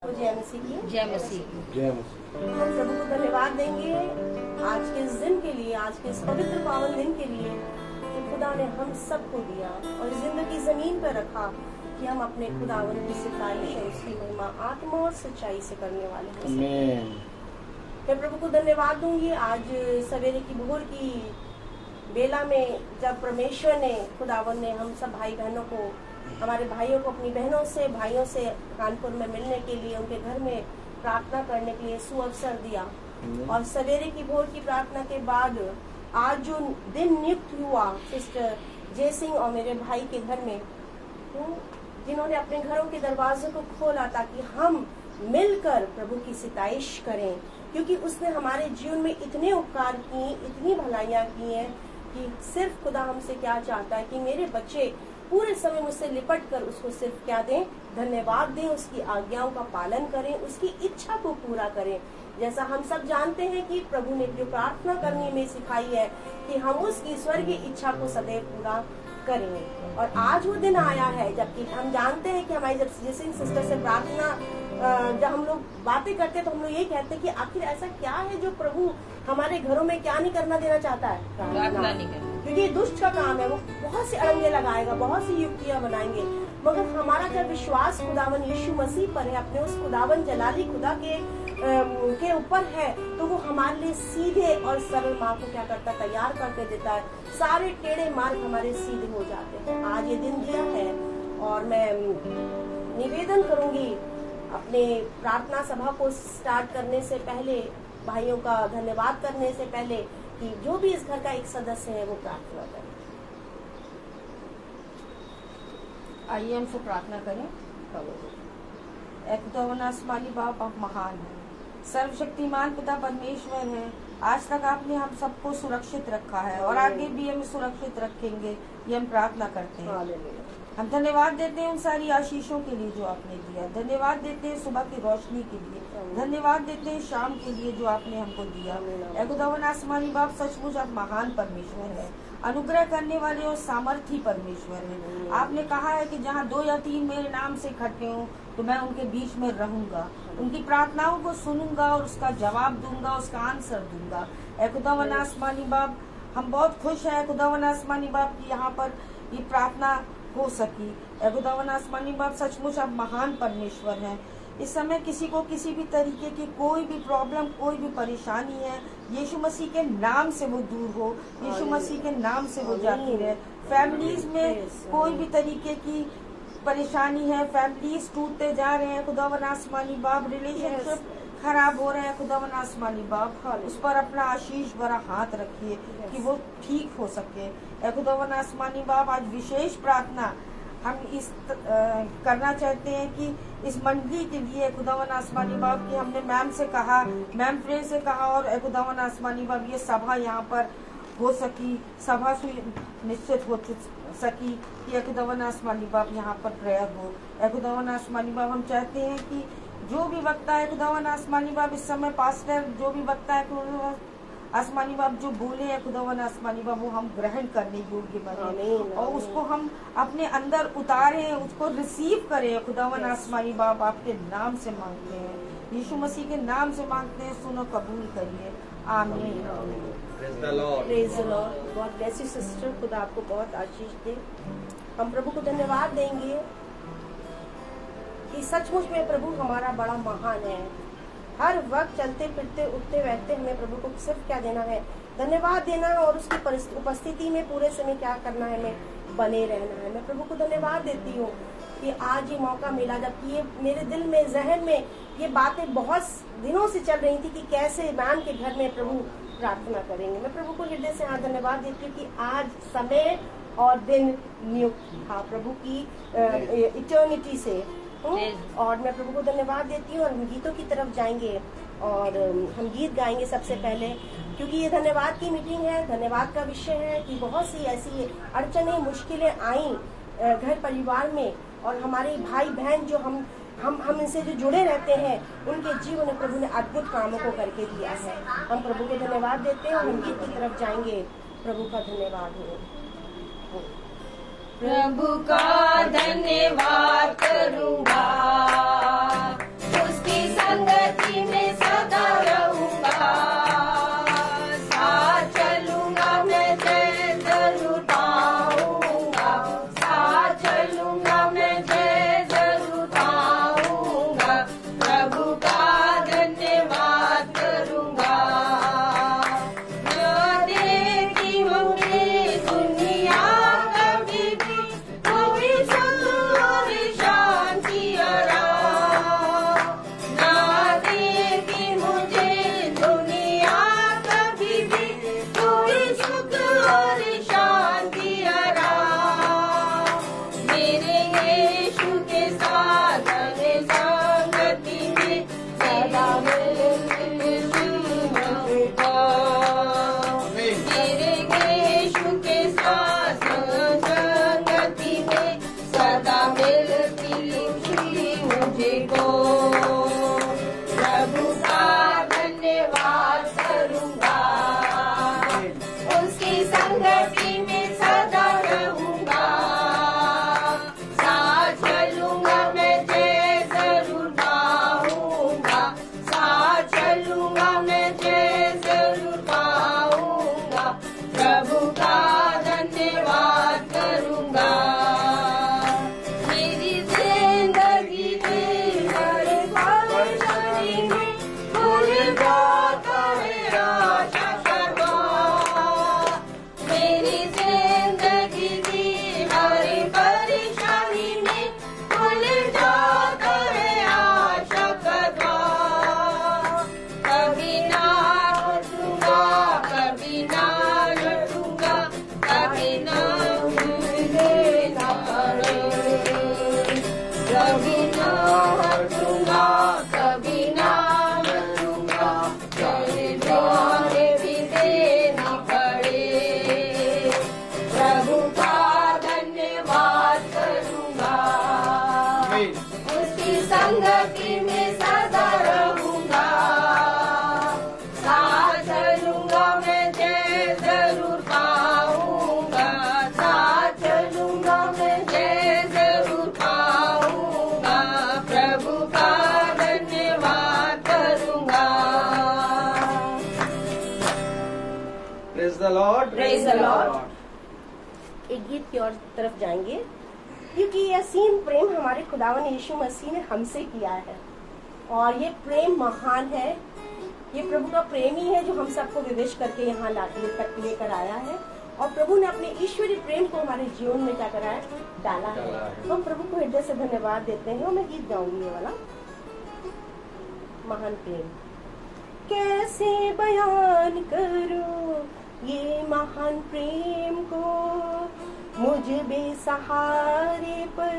जय मसीह की जय मसीह। जय मसीह। हम प्रभु को धन्यवाद देंगे आज के इस दिन के लिए, आज के इस पवित्र पावन दिन के लिए कि खुदा ने हम सबको दिया और जिंदगी जमीन पर रखा कि हम अपने खुदावन की सिफारिश और उसकी महिमा आत्मा और सच्चाई से करने वाले हैं। आमीन। मैं प्रभु को धन्यवाद दूंगी आज सवेरे की भोर की बेला में जब परमेश्वर ने खुदावन ने हम सब भाई बहनों को, हमारे भाइयों को अपनी बहनों से भाइयों से कानपुर में मिलने के लिए, उनके घर में प्रार्थना करने के लिए सुअवसर दिया। और सवेरे की भोर की प्रार्थना के बाद आज जो दिन नियुक्त हुआ सिस्टर जय सिंह और मेरे भाई के घर में, जिन्होंने अपने घरों के दरवाजों को खोला ताकि हम मिलकर प्रभु की सिताइश करें, क्योंकि उसने हमारे जीवन में इतने उपकार किए, इतनी भलाइयाँ की हैं कि सिर्फ खुदा हमसे क्या चाहता है कि मेरे बच्चे पूरे समय मुझसे लिपट कर उसको सिर्फ क्या दें, धन्यवाद दें, उसकी आज्ञाओं का पालन करें, उसकी इच्छा को पूरा करें। जैसा हम सब जानते हैं कि प्रभु ने जो प्रार्थना करने में सिखाई है कि हम उस ईश्वर की इच्छा को सदैव पूरा करें। और आज वो दिन आया है जबकि हम जानते हैं कि हमारी जब जय सिंह सिस्टर से प्रार्थना जब हम लोग बातें करते हैं तो हम लोग ये कहते हैं कि आखिर ऐसा क्या है जो प्रभु हमारे घरों में क्या नहीं करना देना चाहता है, प्रार्थना नहीं करना। क्योंकि ये दुष्ट का काम है, वो बहुत से अड़ंगे लगाएगा, बहुत सी युक्तियां बनाएंगे, मगर हमारा जब विश्वास खुदावन यीशु मसीह पर है, अपने उस खुदावन जलाली खुदा के ऊपर है, तो वो हमारे लिए सीधे और सरल मार्ग को क्या करता है, तैयार करके देता है। सारे टेढ़े मार्ग हमारे सीधे हो जाते हैं। आज ये दिन दिया है और मैं निवेदन करूंगी अपने प्रार्थना सभा को स्टार्ट करने से पहले, भाइयों का धन्यवाद करने से पहले, कि जो भी इस घर का एक सदस्य है वो प्रार्थना करें। आइए हमसे प्रार्थना करें। खुदावन आसमानी बाप, आप महान हैं, सर्वशक्तिमान पिता परमेश्वर हैं। आज तक आपने हम सबको सुरक्षित रखा है और आगे भी हमें सुरक्षित रखेंगे, ये हम प्रार्थना करते हैं। हम धन्यवाद देते हैं उन सारी आशीषों के लिए जो आपने दिया, धन्यवाद देते हैं सुबह की रोशनी के लिए, धन्यवाद देते हैं शाम के लिए जो आपने हमको दिया। खुदावन आसमानी बाप, सचमुच आप महान परमेश्वर है, अनुग्रह करने वाले और सामर्थी परमेश्वर है। आपने कहा है कि जहाँ 2 या 3 मेरे नाम से इकट्ठे हों तो मैं उनके बीच में रहूंगा, उनकी प्रार्थनाओं को सुनूंगा और उसका जवाब दूंगा, उसका आंसर दूंगा। खुदावन आसमानी बाप, हम बहुत खुश हैं खुदावन आसमानी बाप की यहाँ पर ये प्रार्थना हो सकी। खुदावन आसमानी बाप, सचमुच आप महान परमेश्वर हैं। इस समय किसी को किसी भी तरीके की कोई भी प्रॉब्लम, कोई भी परेशानी है, यीशु मसीह के नाम से वो दूर हो, यीशु मसीह के नाम से वो जाती रहे। फैमिलीज में कोई भी तरीके की परेशानी है, फैमिलीज टूटते जा रहे हैं खुदावन आसमानी बाप, रिलेशनशिप खराब हो रहे हैं खुदावन आसमानी बाप, उस पर अपना आशीष भरा हाथ रखिए कि वो ठीक हो सके। खुदावन आसमानी बाप, आज विशेष प्रार्थना हम इस करना चाहते हैं कि इस मंडली के लिए खुदावन आसमानी बाप की हमने मैम से कहा, मैम प्रे से कहा और खुदावन आसमानी बाप ये सभा यहाँ पर हो सकी, सभा निश्चित हो सकी कि खुदावन आसमानी बाप यहाँ पर प्रेयर हो। खुदावन आसमानी बाप, हम चाहते हैं कि जो भी वक्ता है खुदावन आसमानी बाप, इस समय पास्टर जो भी वक्ता है आसमानी बाप जो बोले हैं खुदावन आसमानी बाप, वो हम ग्रहण करने योग्य बने और उसको हम अपने अंदर उतारें, उसको रिसीव करें खुदावन आसमानी बाप। आपके नाम से मांगते हैं, यीशु मसीह के नाम से मांगते हैं, सुनो कबूल करिए। आमीन। Praise the Lord. God bless you sister, खुदा आपको बहुत आशीष दे। हम प्रभु को धन्यवाद देंगे कि सचमुच में प्रभु हमारा बड़ा महान है। हर वक्त चलते फिरते उठते बैठते हमें प्रभु को सिर्फ क्या देना है, धन्यवाद देना है और उसकी उपस्थिति में पूरे समय क्या करना है, हमें बने रहना है। मैं प्रभु को धन्यवाद देती हूँ कि आज ये मौका मिला, जबकि ये मेरे दिल में, जहन में ये बातें बहुत दिनों से चल रही थी कि कैसे मैम के घर में प्रभु प्रार्थना करेंगे। मैं प्रभु को हृदय से हाँ धन्यवाद देती हूँ कि आज समय और दिन नियुक्त था प्रभु की इटर्निटी से। और मैं प्रभु को धन्यवाद देती हूँ और हम गीतों की तरफ जाएंगे और हम गीत गाएंगे सबसे पहले, क्योंकि ये धन्यवाद की मीटिंग है, धन्यवाद का विषय है कि बहुत सी ऐसी अड़चनें, मुश्किलें आई घर परिवार में और हमारे भाई बहन जो हम इनसे जो जुड़े रहते हैं उनके जीवन में प्रभु ने अद्भुत कामों को करके दिया है। हम प्रभु को धन्यवाद देते हैं और हम गीत की तरफ जाएंगे। प्रभु का धन्यवाद हो। प्रभु का धन्यवाद करूंगा, Praise the Lord। एक गीत की और तरफ जाएंगे, क्योंकि यह असीम प्रेम हमारे खुदावन यीशु मसीह ने हमसे किया है और ये प्रेम महान है। ये प्रभु का प्रेम ही है जो हम सबको विवेश करके यहाँ तक लेकर आया है और प्रभु ने अपने ईश्वरीय प्रेम को हमारे जीवन में क्या करा है, डाला है। तो हम प्रभु को हृदय से धन्यवाद देते हैं और मैं गीत गाऊंगी ये वाला, महान प्रेम। कैसे बयान करूं ये महान प्रेम को, मुझ बेसहारे पर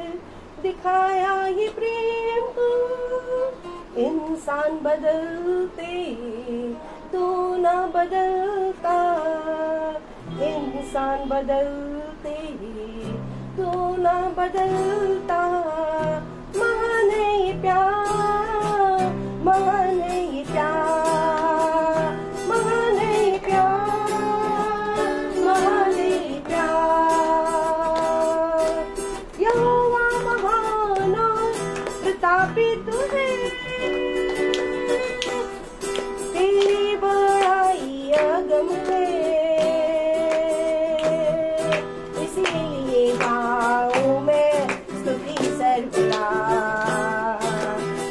दिखाया ये प्रेम को। इंसान बदलते तो न बदलता, इंसान बदलते तो न बदलता। महान है ये प्यार, महान है ये प्यार, महान है ये प्यार, महान है ये प्यार। यहोवा महान और प्रतापी तू है, तेरी बड़ाई अगम है। इसीलिए गाऊं मैं स्तुति सर्वदा,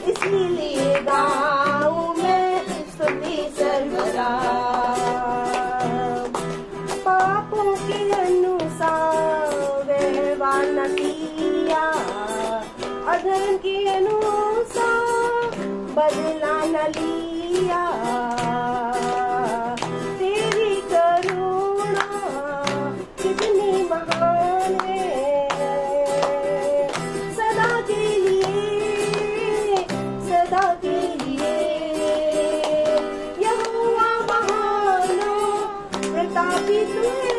इसीलिए गाऊं मैं स्तुति सर्वदा। पापों के अनुसार व्यवहार न किया, अधर्म के अनुसार बदला न लिया। तेरी करुणा कितनी महान है, सदा के लिए, सदा के लिए। यहोवा महान प्रतापी तू है,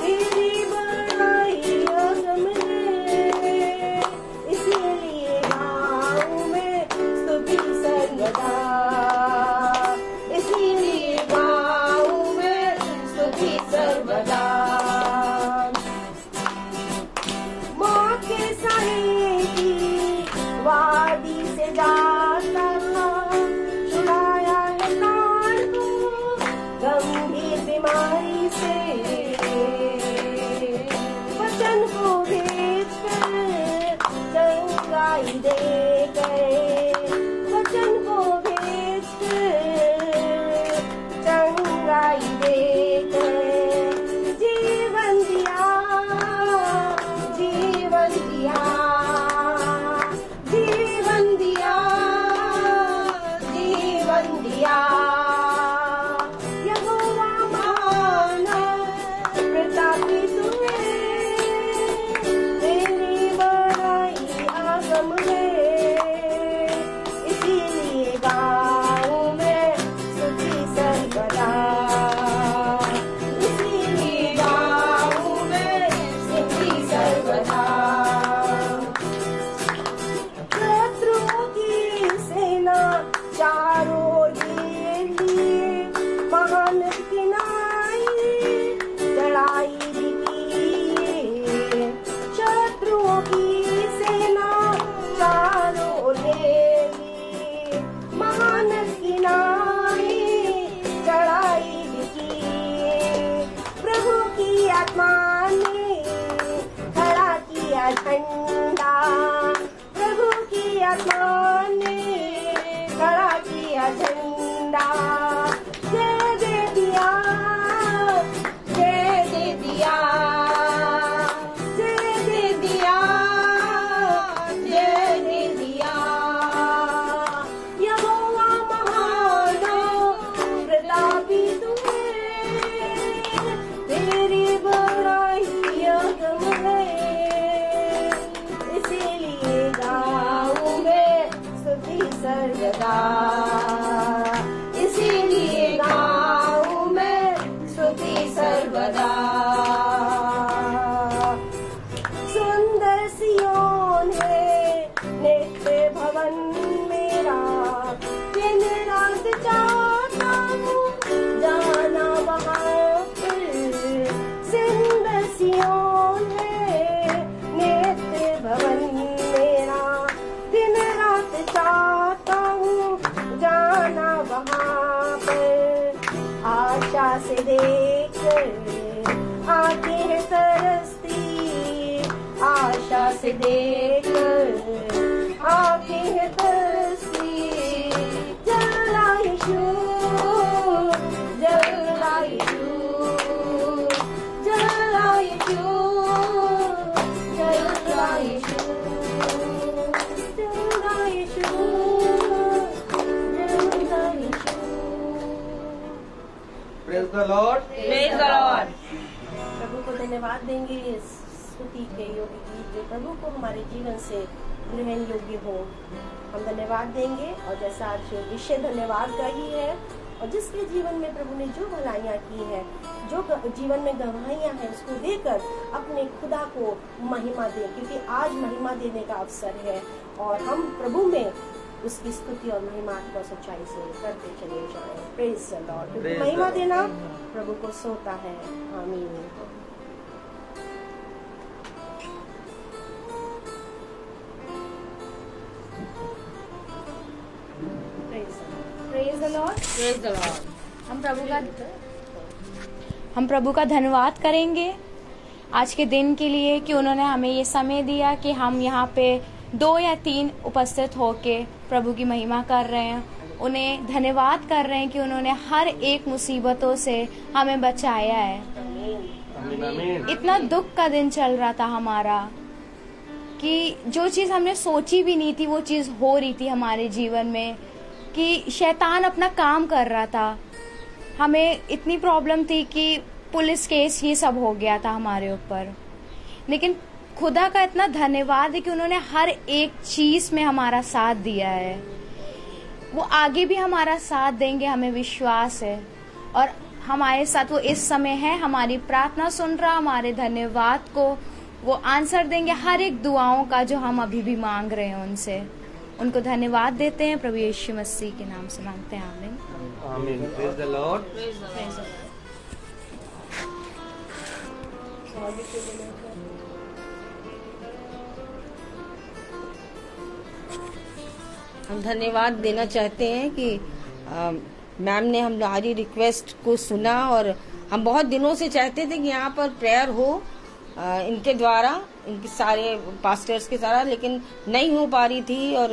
तेरी बड़ाई अगम है। इसीलिए गाऊं मैं स्तुति सर्वदा, इसीलिए गाऊं मैं स्तुति सर्वदा। मौत के साए की वादी से जाता था, छुड़ाया है प्राण को गंभीर बीमारी से। वचन को भेजकर चंगाई दे गए, वचन को भेजकर चंगाई दे गए। जीवन दिया, जीवन दिया, जीवन दिया, जीवन दिया। यहोवा महान प्रतापी तू है, तेरी बड़ाई अगम है। इसीलिए गाऊं मैं स्तुति सर्वदा, इसीलिए गाऊं मैं स्तुति सर्वदा। शत्रुओं की सेना चारों ओर घेर लिए, महान किनाई चढ़ाई भी की। शत्रुओं की सेना चारों ओर घेर लिए, महान किनाई चढ़ाई भी की। प्रभु की आत्मा ने खड़ा किया झंडा, प्रभु की आत्मा ने खड़ा किया झंडा। जय दे दिया, जय दे दिया, जय दे दिया, जय दे दिया। यहोवा महान प्रतापी तू है, तेरी बड़ाई अगम है। इसीलिए गाऊं मैं स्तुति सर्वदा, इसीलिए गाऊं मैं स्तुति सर्वदा। सुंदर सियोन है नित्य भवन मेरा, दिन रात चाहता हूँ जाना वहाँ पर। सुंदर सियोन है नित्य भवन मेरा, दिन रात चाहता हूँ जाना वहाँ पर। आशा से दे से देख आंखें हैं तरसी, जला यीशु, जला यीशु, जला यीशु, जला यीशु, जला यीशु, जला यीशु। Praise the Lord. Praise the Lord. प्रभु को धन्यवाद देंगे इस स्तुति के योग्य गीत जो प्रभु को हमारे जीवन से ग्रहण योग्य हो। हम धन्यवाद देंगे और जैसा आज विषय धन्यवाद का ही है और जिसके जीवन में प्रभु ने जो भलाइयाँ की है, जो जीवन में गवाहियाँ हैं, उसको देकर अपने खुदा को महिमा दें, क्योंकि आज महिमा देने का अवसर है और हम प्रभु में उसकी स्तुति और महिमा को सच्चाई से करते चले जाएं। Praise the Lord. क्योंकि महिमा देना प्रभु को सोता है। आमीन। Praise the Lord. Praise the Lord. हम प्रभु का धन्यवाद करेंगे आज के दिन के लिए कि उन्होंने हमें ये समय दिया कि हम यहाँ पे 2 या 3 उपस्थित होके प्रभु की महिमा कर रहे हैं। उन्हें धन्यवाद कर रहे हैं कि उन्होंने हर एक मुसीबतों से हमें बचाया है। इतना दुख का दिन चल रहा था हमारा कि जो चीज हमने सोची भी नहीं थी वो चीज हो रही थी हमारे जीवन में, कि शैतान अपना काम कर रहा था। हमें इतनी प्रॉब्लम थी कि पुलिस केस ये सब हो गया था हमारे ऊपर, लेकिन खुदा का इतना धन्यवाद है कि उन्होंने हर एक चीज में हमारा साथ दिया है। वो आगे भी हमारा साथ देंगे, हमें विश्वास है। और हमारे साथ वो इस समय है, हमारी प्रार्थना सुन रहा, हमारे धन्यवाद को वो आंसर देंगे, हर एक दुआओं का जो हम अभी भी मांग रहे हैं उनसे। उनको धन्यवाद देते हैं, प्रभु यीशु मसीह के नाम से मांगते हैं। आमीन। आमीन। Praise the Lord. हम धन्यवाद देना चाहते हैं कि मैम ने हमारी रिक्वेस्ट को सुना और हम बहुत दिनों से चाहते थे कि यहाँ पर प्रेयर हो इनके द्वारा, इनके सारे पास्टर्स के द्वारा, लेकिन नहीं हो पा रही थी और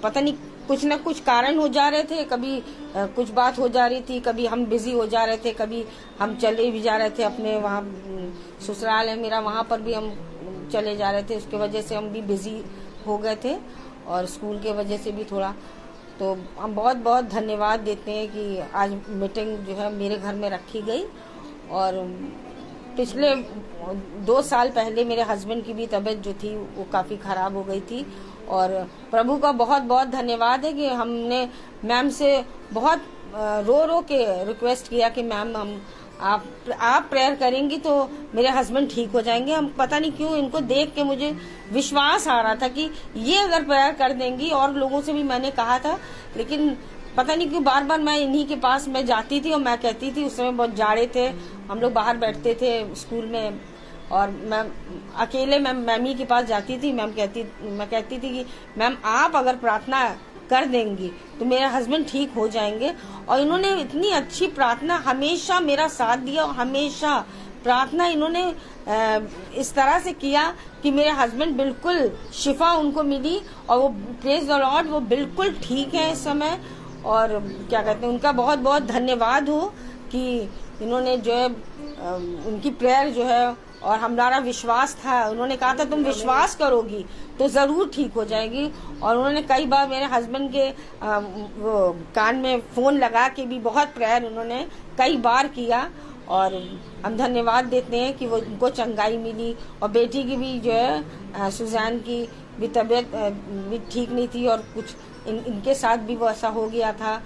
पता नहीं कुछ ना कुछ कारण हो जा रहे थे। कभी कुछ बात हो जा रही थी, कभी हम बिजी हो जा रहे थे, कभी हम चले भी जा रहे थे अपने वहाँ ससुराल है मेरा, वहाँ पर भी हम चले जा रहे थे। उसके वजह से हम भी बिजी हो गए थे और स्कूल के वजह से भी थोड़ा। तो हम बहुत बहुत धन्यवाद देते हैं कि आज मीटिंग जो है मेरे घर में रखी गई। और पिछले 2 साल पहले मेरे हस्बैंड की भी तबीयत जो थी वो काफ़ी ख़राब हो गई थी और प्रभु का बहुत बहुत धन्यवाद है कि हमने मैम से बहुत रो के रिक्वेस्ट किया कि मैम हम आप प्रेयर करेंगी तो मेरे हस्बैंड ठीक हो जाएंगे। हम पता नहीं क्यों इनको देख के मुझे विश्वास आ रहा था कि ये अगर प्रेयर कर देंगी, और लोगों से भी मैंने कहा था, लेकिन पता नहीं क्यों बार बार मैं इन्हीं के पास मैं जाती थी और मैं कहती थी, उस समय बहुत जाड़े थे, हम लोग बाहर बैठते थे स्कूल में और मैं अकेले मैम ही के पास जाती थी। मैं कहती थी कि मैम आप अगर प्रार्थना कर देंगी तो मेरे हस्बैंड ठीक हो जाएंगे। और इन्होंने इतनी अच्छी प्रार्थना, हमेशा मेरा साथ दिया और हमेशा प्रार्थना इन्होंने इस तरह से किया कि मेरे हस्बैंड बिल्कुल शिफा उनको मिली और वो प्रेज द लॉर्ड वो बिल्कुल ठीक है इस समय। और क्या कहते हैं, उनका बहुत बहुत धन्यवाद हो कि इन्होंने जो है उनकी प्रेयर जो है और हमारा विश्वास था, उन्होंने कहा था तुम विश्वास करोगी तो जरूर ठीक हो जाएगी। और उन्होंने कई बार मेरे हस्बैंड के वो कान में फोन लगा के भी बहुत प्रेयर उन्होंने कई बार किया। और हम धन्यवाद देते हैं कि वो उनको चंगाई मिली। और बेटी की भी जो है सुजैन की भी तबीयत भी ठीक नहीं थी और कुछ इनके साथ भी वो ऐसा हो गया था,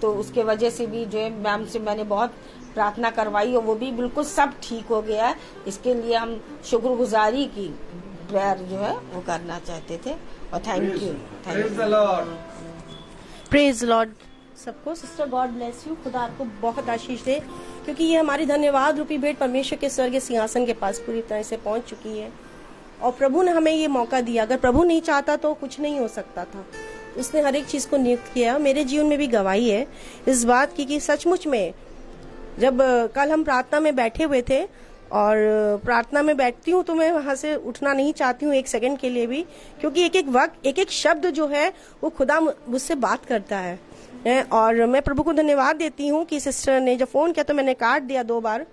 तो उसके वजह से भी जो है मैम से मैंने बहुत प्रार्थना करवाई और वो भी बिल्कुल सब ठीक हो गया है। इसके लिए हम शुक्रगुजारी की प्रेयर जो है वो करना चाहते थे। और thank you. Praise the Lord. Praise Lord सबको। Sister God bless you. खुदा आपको बहुत आशीष दे, क्योंकि ये हमारी धन्यवाद रूपी भेंट परमेश्वर के स्वर्गीय सिंहासन के पास पूरी तरह से पहुंच चुकी है। और प्रभु ने हमें ये मौका दिया। अगर प्रभु नहीं चाहता तो कुछ नहीं हो सकता था। उसने हर एक चीज को नियुक्त किया। मेरे जीवन में भी गवाही है इस बात की कि सचमुच में जब कल हम प्रार्थना में बैठे हुए थे और प्रार्थना में बैठती हूँ तो मैं वहां से उठना नहीं चाहती हूँ एक सेकंड के लिए भी, क्योंकि एक एक वक्त एक एक शब्द जो है वो खुदा मुझसे बात करता है। और मैं प्रभु को धन्यवाद देती हूँ कि सिस्टर ने जब फोन किया तो मैंने काट दिया 2 बार,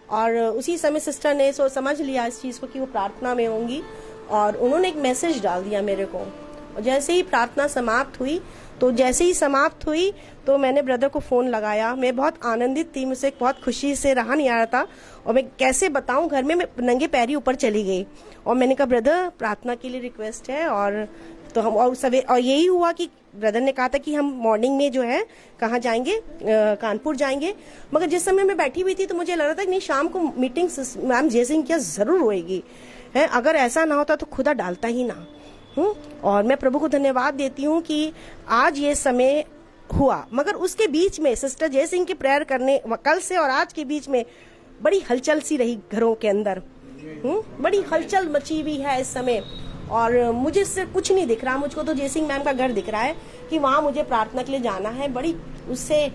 और उसी समय सिस्टर ने समझ लिया इस चीज को कि वो प्रार्थना में होंगी, और उन्होंने एक मैसेज डाल दिया मेरे को। और जैसे ही प्रार्थना समाप्त हुई तो मैंने ब्रदर को फोन लगाया। मैं बहुत आनंदित थी, मुझसे बहुत खुशी से रहा नहीं आ रहा था, और मैं कैसे बताऊं, घर में मैं नंगे पैरी ऊपर चली गई और मैंने कहा ब्रदर प्रार्थना के लिए रिक्वेस्ट है। और तो हम और यही हुआ कि ब्रदर ने कहा था कि हम मॉर्निंग में जो है कहाँ जाएंगे, कानपुर जाएंगे। मगर जिस समय मैं बैठी हुई थी तो मुझे लग रहा था कि नहीं, शाम को मीटिंग मैम जयसिंह की जरूर होएगी है, अगर ऐसा ना होता तो खुदा डालता ही ना। और मैं प्रभु को धन्यवाद देती हूँ कि आज ये समय हुआ। मगर उसके बीच में सिस्टर जयसिंह की प्रेयर करने कल से और आज के बीच में बड़ी हलचल सी रही घरों के अंदर, बड़ी हलचल मची हुई है इस समय, और मुझे इससे कुछ नहीं दिख रहा। मुझको तो जयसिंह मैम का घर दिख रहा है कि वहां मुझे प्रार्थना के लिए जाना है। बड़ी उससे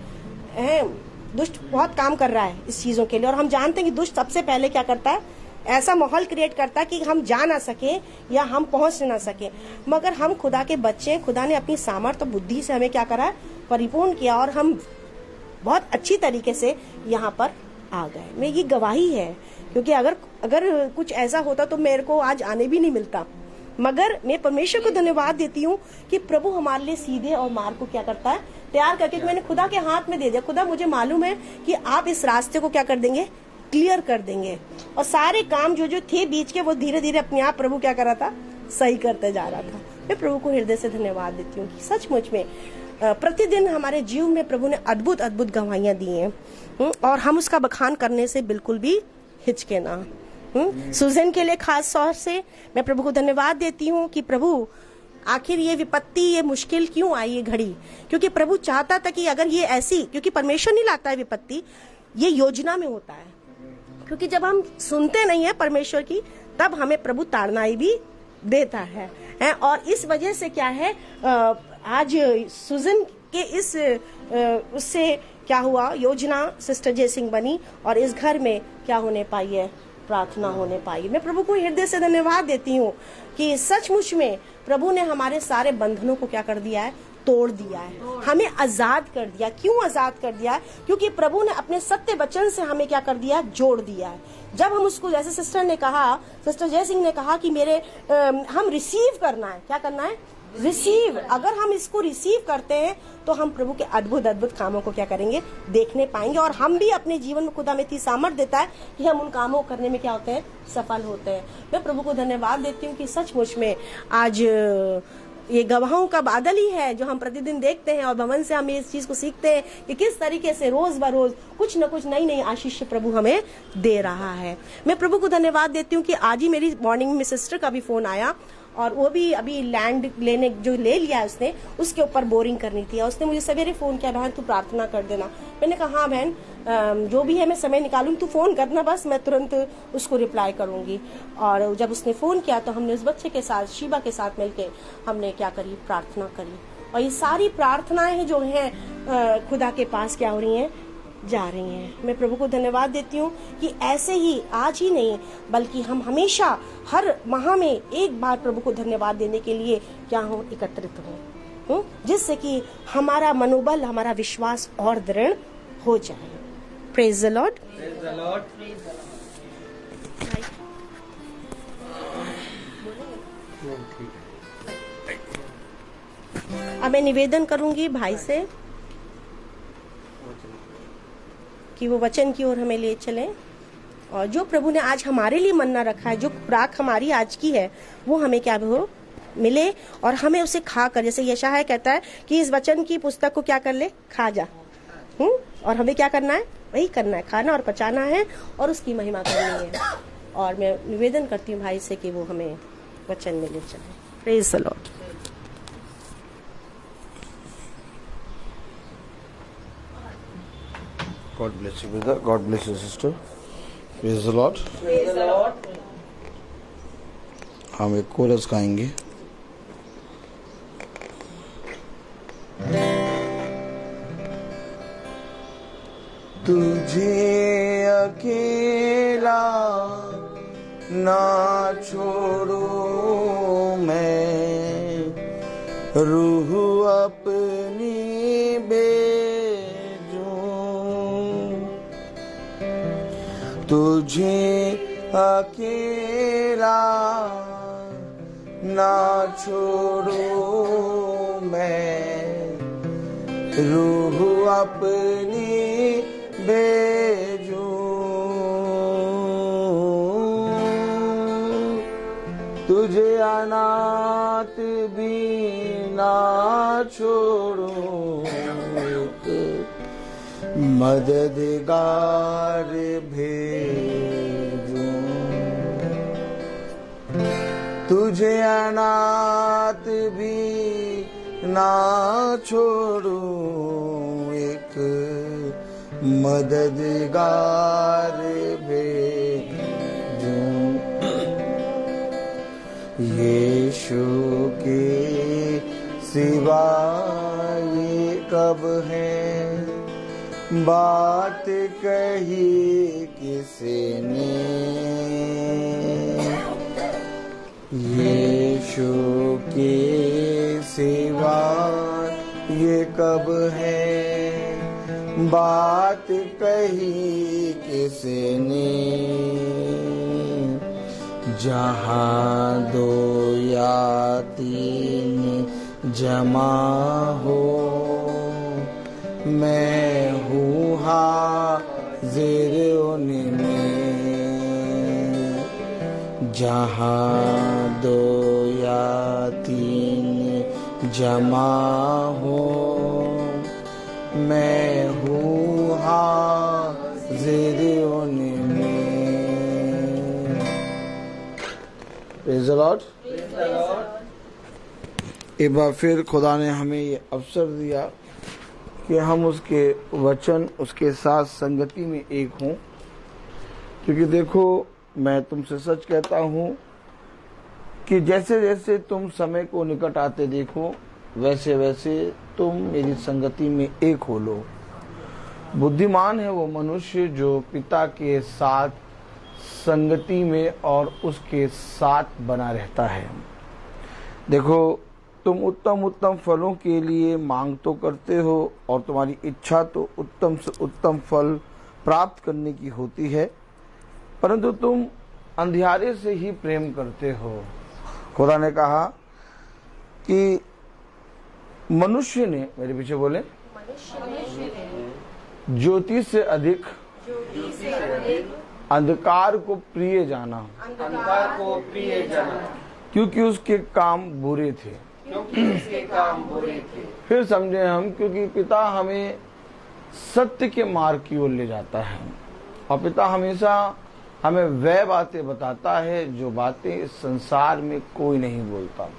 दुष्ट बहुत काम कर रहा है इस चीजों के लिए, और हम जानते हैं कि दुष्ट सबसे पहले क्या करता है, ऐसा माहौल क्रिएट करता है कि हम जा ना सके या हम पहुंच ना सके। मगर हम खुदा के बच्चे, खुदा ने अपनी सामर्थ्य और बुद्धि से हमें क्या करा, परिपूर्ण किया, और हम बहुत अच्छी तरीके से यहाँ पर आ गए। मेरी गवाही है, क्योंकि अगर कुछ ऐसा होता तो मेरे को आज आने भी नहीं मिलता। मगर मैं परमेश्वर को धन्यवाद देती हूँ कि प्रभु हमारे लिए सीधे और मार्ग को क्या करता है, तैयार करके मैंने खुदा के हाथ में दे दिया। खुदा मुझे मालूम है कि आप इस रास्ते को क्या कर देंगे, क्लियर कर देंगे, और सारे काम जो थे बीच के वो धीरे धीरे अपने आप प्रभु क्या कर रहा था, सही करते जा रहा था। मैं प्रभु को हृदय से धन्यवाद देती हूँ कि सचमुच में प्रतिदिन हमारे जीवन में प्रभु ने अद्भुत अद्भुत गवाहियां दी हैं, और हम उसका बखान करने से बिल्कुल भी हिचके ना। सुजन के लिए खास तौर से मैं प्रभु को धन्यवाद देती हूँ कि प्रभु आखिर ये विपत्ति, ये मुश्किल क्यों आई, ये घड़ी, क्योंकि प्रभु चाहता था कि अगर ये ऐसी, क्योंकि परमेश्वर नहीं लाता है विपत्ति, ये योजना में होता है। क्योंकि जब हम सुनते नहीं है परमेश्वर की, तब हमें प्रभु ताड़नाई भी देता है। और इस वजह से क्या है, आज सुजन के इस उससे क्या हुआ, योजना सिस्टर जयसिंह बनी, और इस घर में क्या होने पाई है, प्रार्थना होने पाई। मैं प्रभु को हृदय से धन्यवाद देती हूँ कि सचमुच में प्रभु ने हमारे सारे बंधनों को क्या कर दिया है, तोड़ दिया है, हमें आजाद कर दिया। क्यों आजाद कर दिया? क्योंकि प्रभु ने अपने सत्य वचन से हमें क्या कर दिया, जोड़ दिया है। जब हम उसको, जैसे सिस्टर ने कहा, सिस्टर जयसिंह ने कहा कि हम रिसीव करना है, क्या करना है, रिसीव। अगर हम इसको रिसीव करते हैं तो हम प्रभु के अद्भुत अद्भुत कामों को क्या करेंगे, देखने पाएंगे, और हम भी अपने जीवन में खुदा हमें इतनी सामर्थ्य देता है कि हम उन कामों को करने में क्या होते हैं, सफल होते हैं। मैं प्रभु को धन्यवाद देती हूँ कि सचमुच में आज ये गवाहों का बादल ही है जो हम प्रतिदिन देखते हैं, और भवन से हम इस चीज को सीखते हैं कि किस तरीके से रोज ब रोज कुछ न कुछ नई नई आशीष प्रभु हमें दे रहा है। मैं प्रभु को धन्यवाद देती हूँ कि आज ही मेरी मॉर्निंग में सिस्टर का भी फोन आया, और वो भी अभी लैंड लेने जो ले लिया है उसने, उसके ऊपर बोरिंग करनी थी। उसने मुझे सवेरे फोन किया, बहन तू प्रार्थना कर देना। मैंने कहा हाँ बहन, जो भी है मैं समय निकालूंगी, तू फोन करना बस, मैं तुरंत उसको रिप्लाई करूंगी। और जब उसने फोन किया तो हमने उस बच्चे के साथ, शिवा के साथ मिलके हमने क्या करी, प्रार्थना करी। और ये सारी प्रार्थनाएं जो हैं खुदा के पास क्या हो रही हैं, जा रही हैं। मैं प्रभु को धन्यवाद देती हूँ कि ऐसे ही आज ही नहीं बल्कि हम हमेशा हर माह में एक बार प्रभु को धन्यवाद देने के लिए क्या हो, एकत्रित हो, जिससे कि हमारा मनोबल, हमारा विश्वास और दृढ़ हो जाए। Praise the Lord. Praise the Lord. अब मैं निवेदन करूंगी भाई से कि वो वचन की ओर हमें ले चलें, और जो प्रभु ने आज हमारे लिए मन्ना रखा है, जो खुराक हमारी आज की है, वो हमें क्या हो मिले, और हमें उसे खा कर, जैसे यशायाह कहता है कि इस वचन की पुस्तक को क्या कर ले, खा जा। और हमें क्या करना है, वही करना है, खाना और पचाना है और उसकी महिमा करनी है। और मैं निवेदन करती हूँ भाई से कि वो हमें वचन में ले चले। Praise the Lord. God bless you, brother. God bless you, sister. Praise the Lord. Praise the Lord. हम एक कोरस गाएंगे। तुझे अकेला ना छोड़ू मैं रूह अपनी भेजूं, तुझे अकेला ना छोड़ू मैं रूह अपनी भेजूं, तुझे अनाथ भी ना छोड़ूं, मददगार भेजूं, तुझे अनाथ भी ना छोड़ूं, एक मददगार भेजूं। यीशु के सिवा ये कब है बात कही किसने, यीशु के सिवा ये कब है बात कही किसने, जहाँ दो या तीन जमा हो मैं हूँ हाज़िर उनमें, जहाँ दो या तीन जमा हो मैं हूँ हाज़िर उनमें। Praise the Lord. एक बार फिर खुदा ने हमें ये अवसर दिया कि हम उसके वचन उसके साथ संगति में एक हों, क्योंकि देखो मैं तुमसे सच कहता हूँ कि जैसे जैसे तुम समय को निकट आते देखो वैसे वैसे तुम मेरी संगति में एक हो लो। बुद्धिमान है वो मनुष्य जो पिता के साथ संगति में और उसके साथ बना रहता है। देखो तुम उत्तम उत्तम फलों के लिए मांग तो करते हो और तुम्हारी इच्छा तो उत्तम से उत्तम फल प्राप्त करने की होती है, परंतु तुम अंधियारे से ही प्रेम करते हो। खुदा ने कहा कि मनुष्य ने, मेरे पीछे बोले, ज्योति से अधिक अंधकार को प्रिय जाना, अंधकार को प्रिय जाना, क्योंकि उसके काम बुरे थे। क्योंकि उसके काम बुरे थे। फिर समझे हम, क्योंकि पिता हमें सत्य के मार्ग की ओर ले जाता है और पिता हमेशा हमें वह बातें बताता है जो बातें इस संसार में कोई नहीं बोलता।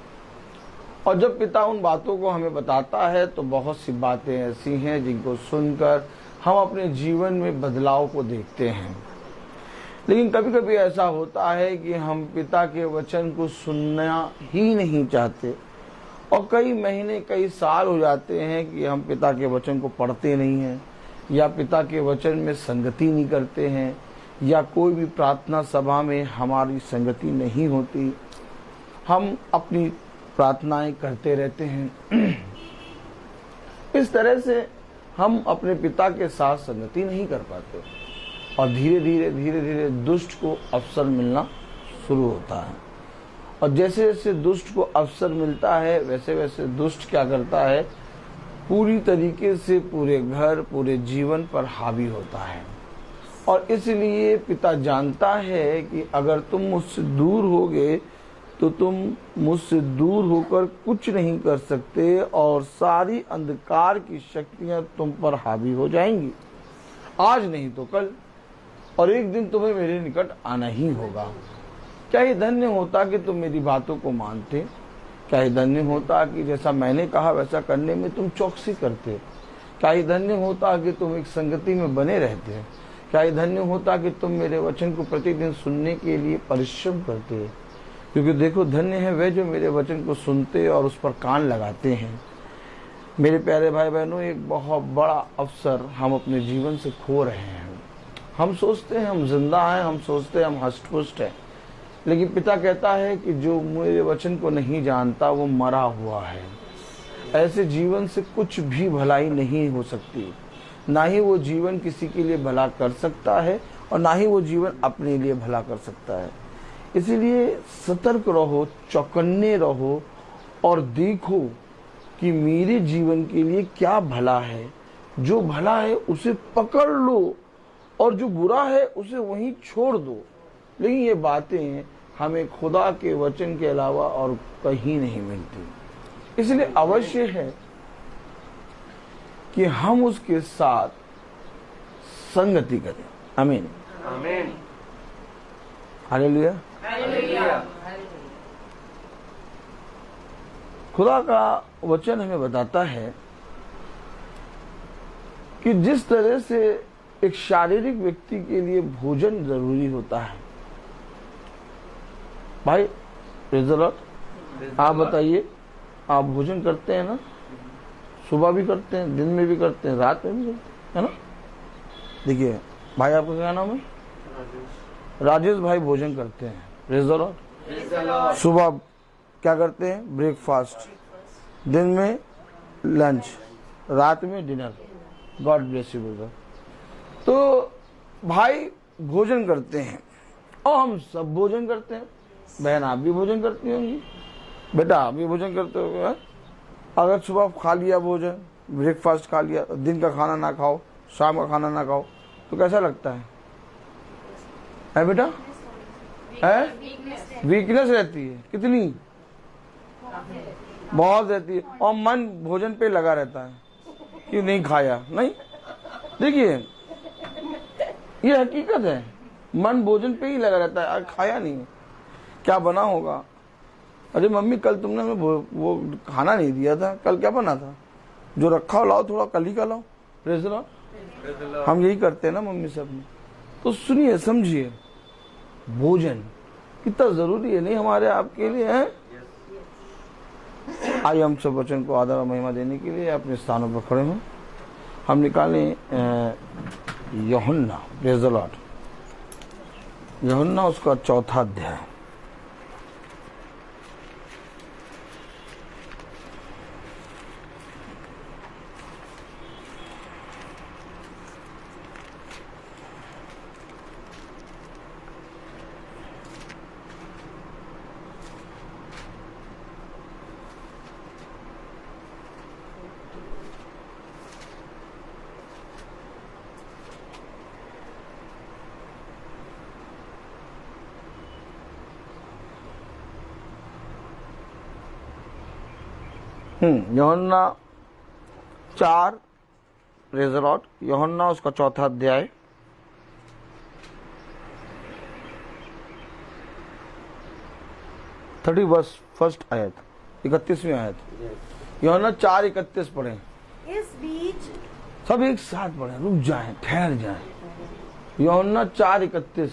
और जब पिता उन बातों को हमें बताता है तो बहुत सी बातें ऐसी हैं जिनको सुनकर हम अपने जीवन में बदलाव को देखते हैं। लेकिन कभी कभी ऐसा होता है कि हम पिता के वचन को सुनना ही नहीं चाहते और कई महीने कई साल हो जाते हैं कि हम पिता के वचन को पढ़ते नहीं हैं या पिता के वचन में संगति नहीं करते हैं या कोई भी प्रार्थना सभा में हमारी संगति नहीं होती। हम अपनी प्रार्थनाएं करते रहते हैं। इस तरह से हम अपने पिता के साथ संगति नहीं कर पाते और धीरे धीरे दुष्ट को अवसर मिलना शुरू होता है। और जैसे जैसे दुष्ट को अवसर मिलता है वैसे वैसे दुष्ट क्या करता है, पूरी तरीके से पूरे घर पूरे जीवन पर हावी होता है। और इसलिए पिता जानता है कि अगर तुम मुझसे दूर होगे तो तुम मुझसे दूर होकर कुछ नहीं कर सकते और सारी अंधकार की शक्तियां तुम पर हावी हो जाएंगी, आज नहीं तो कल, और एक दिन तुम्हें मेरे निकट आना ही होगा। क्या ही धन्य होता कि तुम मेरी बातों को मानते, क्या ही धन्य होता कि जैसा मैंने कहा वैसा करने में तुम चौकसी करते, क्या ही धन्य होता कि तुम एक संगति में बने रहते, क्या ही धन्य होता कि तुम मेरे वचन को प्रतिदिन सुनने के लिए परिश्रम करते। क्योंकि देखो धन्य है वे जो मेरे वचन को सुनते और उस पर कान लगाते हैं। मेरे प्यारे भाई बहनों, एक बहुत बड़ा अवसर हम अपने जीवन से खो रहे हैं। हम सोचते हैं हम जिंदा हैं, हम सोचते हैं हम हष्ट पुष्ट हैं, लेकिन पिता कहता है कि जो मेरे वचन को नहीं जानता वो मरा हुआ है। ऐसे जीवन से कुछ भी भलाई नहीं हो सकती, ना ही वो जीवन किसी के लिए भला कर सकता है और ना ही वो जीवन अपने लिए भला कर सकता है। इसीलिए सतर्क रहो, चौकन्ने रहो और देखो कि मेरे जीवन के लिए क्या भला है। जो भला है उसे पकड़ लो और जो बुरा है उसे वहीं छोड़ दो। लेकिन ये बातें हमें खुदा के वचन के अलावा और कहीं नहीं मिलती। इसलिए अवश्य है कि हम उसके साथ संगति करें। आमीन, आमीन, हालेलुया। हालेलुया। खुदा का वचन हमें बताता है कि जिस तरह से एक शारीरिक व्यक्ति के लिए भोजन जरूरी होता है। भाई आप बताइए, आप भोजन करते हैं ना? सुबह भी करते हैं, दिन में भी करते हैं, रात में भी करते हैं, है ना? देखिए भाई, आपका क्या नाम है? राजेश भाई भोजन करते हैं। Praise the Lord. सुबह क्या करते हैं? ब्रेकफास्ट, दिन में लंच, रात में dinner. God bless you brother. तो भाई भोजन करते हैं और हम सब भोजन करते हैं। बहन आप भी भोजन करती होंगी, बेटा आप भी भोजन करते हो। अगर सुबह खा लिया भोजन, ब्रेकफास्ट खा लिया, दिन का खाना ना खाओ, शाम का खाना ना खाओ, तो कैसा लगता है बेटा? है वीकनेस रहती है। कितनी? बहुत रहती है। और मन भोजन पे लगा रहता है कि नहीं खाया नहीं। देखिए ये हकीकत है, मन भोजन पे ही लगा रहता है, खाया नहीं। क्या बना होगा? अरे मम्मी कल तुमने हमें वो खाना नहीं दिया था, कल क्या बना था? जो रखा हो लाओ, थोड़ा कल ही का लाओ। Praise the Lord. हम यही करते हैं ना मम्मी सब में। तो सुनिए, समझिए, भोजन कितना जरूरी है नहीं हमारे आपके लिए है। आइए हम सब वचन को आदर और महिमा देने के लिए अपने स्थानों पर खड़े हों। हम निकालें यूहन्ना, प्रेज़ द लॉर्ड, यूहन्ना उसका 4था अध्याय। यूहन्ना 4, प्रेज़ द लॉर्ड, यूहन्ना उसका 4था अध्याय। फर्स्ट आयत, 31वीं आयत। यूहन्ना 4:31 पढ़े। इस बीच सब एक साथ पढ़े, रुक जाएं, ठहर जाएं। यूहन्ना 4:31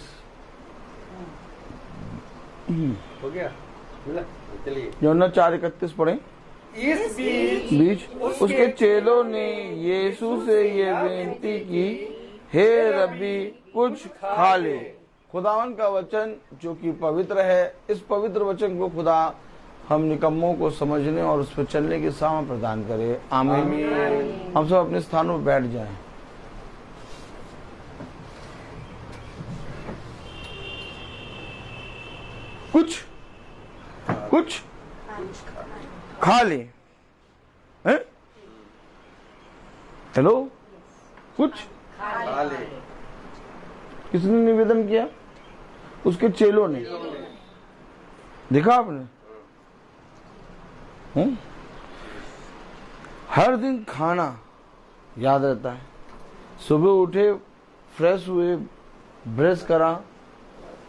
हो गया? चलिए, यूहन्ना 4:31 पढ़े। इस बीच उसके चेलों ने यीशु से ये विनती की, हे रब्बी कुछ खा ले। खुदावन का वचन जो कि पवित्र है, इस पवित्र वचन को खुदा हम निकम्मों को समझने और उस पर चलने की सामर्थ प्रदान करे। आमीन। हम सब अपने स्थानों पर बैठ जाएं। कुछ खा ले। हेलो, कुछ खा ले। किसने निवेदन किया? उसके चेलों ने। देखा आपने? हर दिन खाना याद रहता है। सुबह उठे, फ्रेश हुए, ब्रश करा,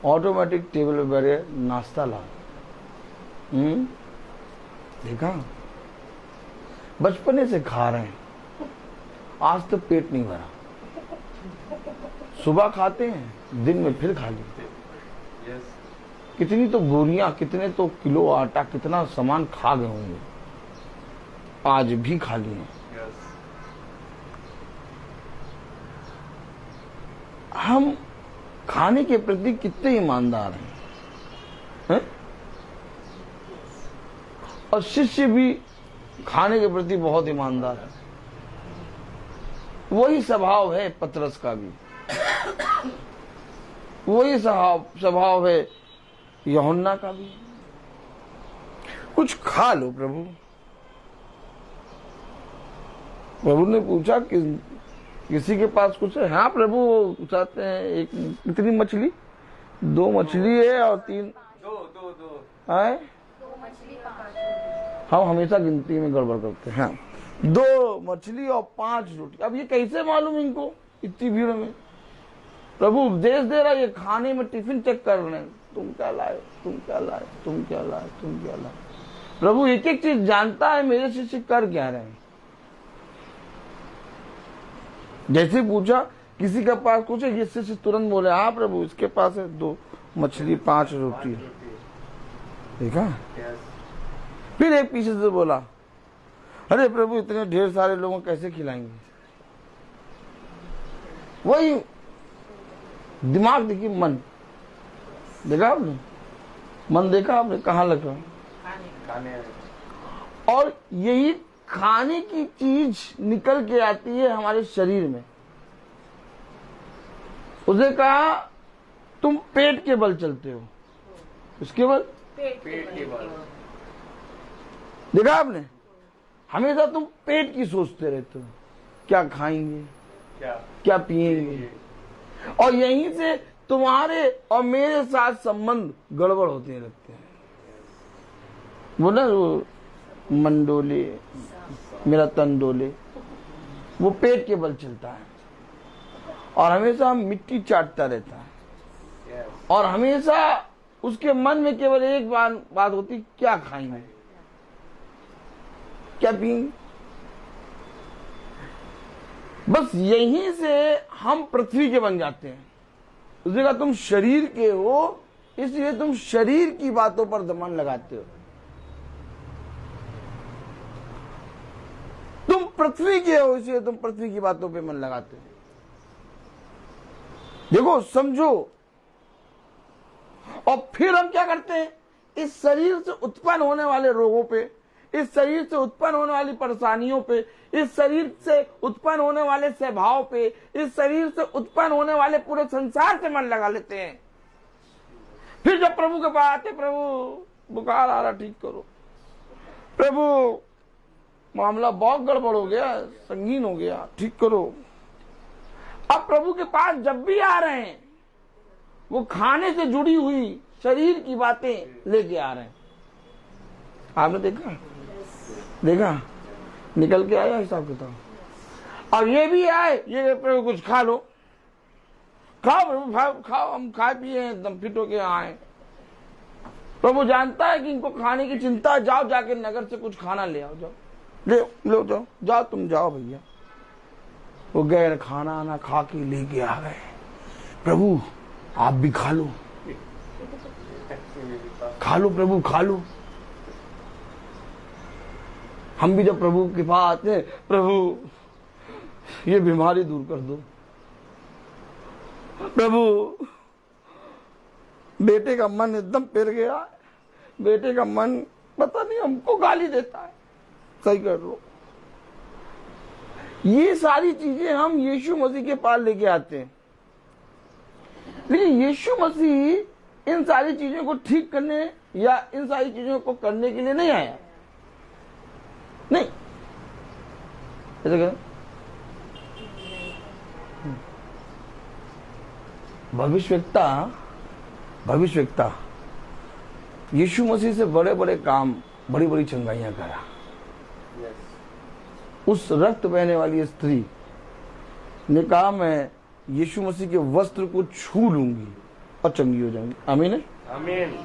ऑटोमेटिक टेबल पे बैठे, नाश्ता ला। देखा? बचपने से खा रहे हैं, आज तक पेट नहीं भरा। सुबह खाते हैं, दिन में फिर खा लेते हैं। कितनी तो बोरियां, कितने तो किलो आटा, कितना सामान खा गए होंगे, आज भी खा लिए। हम खाने के प्रति कितने ईमानदार हैं। और शिष्य भी खाने के प्रति बहुत ईमानदार है। वही स्वभाव है पतरस का भी, वही स्वभाव है यूहन्ना का भी। कुछ खा लो प्रभु। प्रभु ने पूछा कि किसी के पास कुछ है? हाँ प्रभु, वो चाहते हैं। एक कितनी मछली? 2 मछली है और 3 दो आए। हम हमेशा गिनती में गड़बड़ करते हैं। 2 मछली और 5 रोटी। अब ये कैसे मालूम इनको इतनी भीड़ में? प्रभु उपदेश दे रहा है, ये खाने में टिफिन चेक कर रहे हैं, तुम क्या लाए, तुम क्या लाए, तुम क्या लाए, तुम क्या लाए। प्रभु एक एक चीज जानता है मेरे शिष्य कर क्या रहे हैं। जैसे पूछा किसी के पास कुछ है, ये शिष्य तुरंत बोले हाँ प्रभु इसके पास है 2 मछली 5 रोटी। देखा? फिर एक पीछे से बोला अरे प्रभु इतने ढेर सारे लोगों को कैसे खिलाएंगे? वही दिमाग देखिए, मन देखा आपने? मन देखा आपने कहाँ लगा? और यही खाने की चीज निकल के आती है हमारे शरीर में। उसे कहा तुम पेट के बल चलते हो। उसके बल? पेट के बल। देखा आपने? हमेशा तुम पेट की सोचते रहते हो, क्या खाएंगे, क्या पिएंगे, और यहीं से तुम्हारे और मेरे साथ संबंध गड़बड़ होते रहते हैं। वो ना वो मन डोले मेरा तन डोले, वो पेट के बल चलता है और हमेशा मिट्टी चाटता रहता है। और हमेशा उसके मन में केवल एक बात होती, क्या खाएंगे, क्या पिएंगे। बस यहीं से हम पृथ्वी के बन जाते हैं। उसने कहा तुम शरीर के हो, इसलिए तुम शरीर की बातों पर मन लगाते हो। तुम पृथ्वी के हो, इसलिए तुम पृथ्वी की बातों पे मन लगाते हो। देखो, समझो। और फिर हम क्या करते हैं? इस शरीर से उत्पन्न होने वाले रोगों पे, इस शरीर से उत्पन्न होने वाली परेशानियों पे, इस शरीर से उत्पन्न होने वाले स्वभाव पे, इस शरीर से उत्पन्न होने वाले पूरे संसार से मन लगा लेते हैं। फिर जब प्रभु के पास आते, प्रभु बुखार आ रहा, ठीक करो। प्रभु मामला बहुत गड़बड़ हो गया, संगीन हो गया, ठीक करो। अब प्रभु के पास जब भी आ रहे हैं, वो खाने से जुड़ी हुई शरीर की बातें लेके आ रहे हैं। आपने देखा निकल के आया हिसाब किताब। अब ये भी आए, ये प्रभु कुछ खा लो, खाओ प्रभु खाओ, हम खाए पिए एकदम फिट होके आए। प्रभु जानता है कि इनको खाने की चिंता, जाओ जाके नगर से कुछ खाना ले आओ, जाओ ले जाओ तुम जाओ भैया। वो गए, खाना आना खा के लेके आ गए। प्रभु आप भी खा लो प्रभु खा लो। हम भी जब प्रभु के पास आते हैं, प्रभु ये बीमारी दूर कर दो, प्रभु बेटे का मन एकदम पिर गया, बेटे का मन पता नहीं हमको गाली देता है, सही कर लो। ये सारी चीजें हम यीशु मसीह के पास लेके आते हैं, लेकिन यीशु मसीह इन सारी चीजों को ठीक करने या इन सारी चीजों को करने के लिए नहीं आया। नहीं, ऐसा करें। भविष्यवक्ता यीशु मसीह से बड़े बड़े काम, बड़ी बड़ी चंगाइयां करा। उस रक्त बहने वाली स्त्री ने कहा मैं यीशु मसीह के वस्त्र को छू लूंगी और चंगी हो जाऊंगी। आमीन है? आमीन।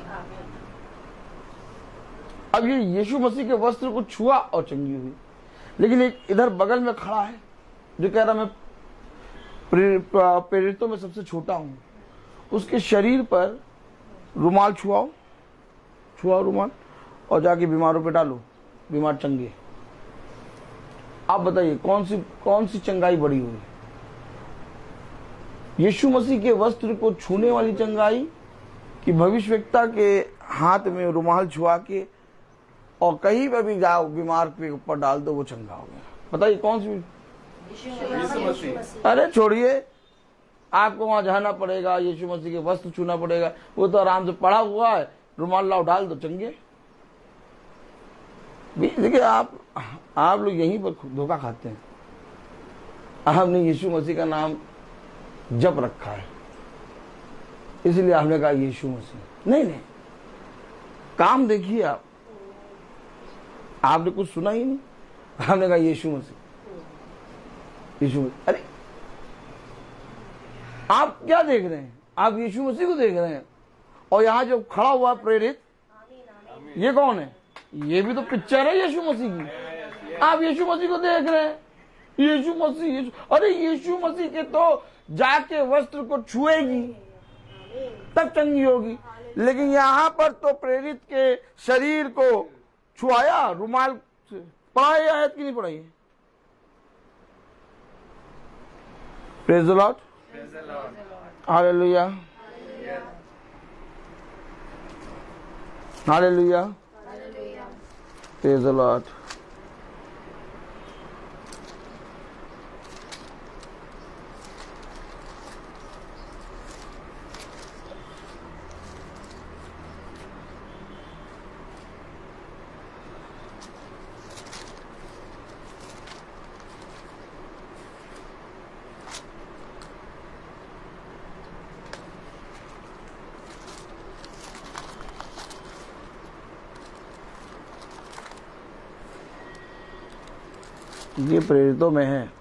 अब ये यीशु मसीह के वस्त्र को छुआ और चंगी हुई, लेकिन एक इधर बगल में खड़ा है जो कह रहा मैं प्रेरितों में सबसे छोटा हूं। उसके शरीर पर रुमाल छुआओ रुमाल, और जाके बीमारों पे डालो, बीमार चंगे। आप बताइए कौन सी चंगाई बड़ी हुई? यीशु मसीह के वस्त्र को छूने वाली चंगाई कि भविष्यवक्ता के हाथ में रुमाल छुआ के और कहीं पर भी जाओ बीमार के ऊपर डाल दो वो चंगा हो गया। बताइए कौन सी? यीशु मसीह। अरे छोड़िए, आपको वहां जाना पड़ेगा, यीशु मसीह के वस्त्र छूना पड़ेगा, वो तो आराम से पड़ा हुआ है, रुमाल लाओ डाल दो चंगे। देखिए आप लोग यहीं पर धोखा खाते हैं। आपने यीशु मसीह का नाम जप रखा है इसलिए आपने कहा यीशु मसीह। नहीं, काम देखिए आपने कुछ सुना ही नहीं, आपने कहा यीशु मसीह, यीशु मसीह। अरे आप क्या देख रहे हैं? आप यीशु मसीह को देख रहे हैं। और यहाँ जो खड़ा हुआ प्रेरित, ये कौन है? ये भी तो पिक्चर है यीशु मसीह की। आप यीशु मसीह को देख रहे हैं, यीशु मसीह। अरे यीशु मसीह के तो जाके वस्त्र को छुएगी तब चंगी होगी, लेकिन यहाँ पर तो प्रेरित के शरीर को छुआया, रुमाल से। पढ़ाई आयत की नहीं पढ़ाई? Praise the Lord, hallelujah, hallelujah, praise the Lord. ये प्रेरितों में है।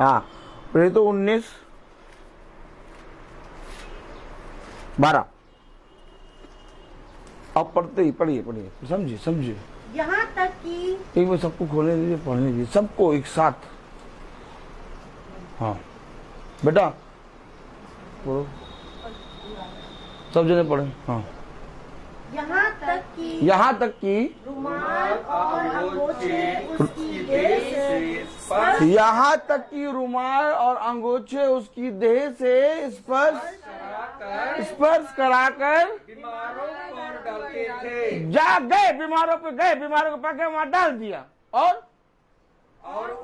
हाँ, प्रेरितों 19:12। अब पढ़ते ही पढ़िए समझिए। यहाँ तक कि एक बार सबको खोलने दीजिए, पढ़ने दीजिए सबको एक साथ। हाँ बेटा पढ़ो, सब जने पढ़े। हाँ, यहाँ तक कि रुमाल और अंगोछे उसकी देह से यहाँ तक कि रुमाल और अंगोछे उसकी देह से स्पर्श कराकर बीमारों पर डालते थे। जा गए, बीमारों पे गए, बीमारों को पकड़ वहां डाल दिया और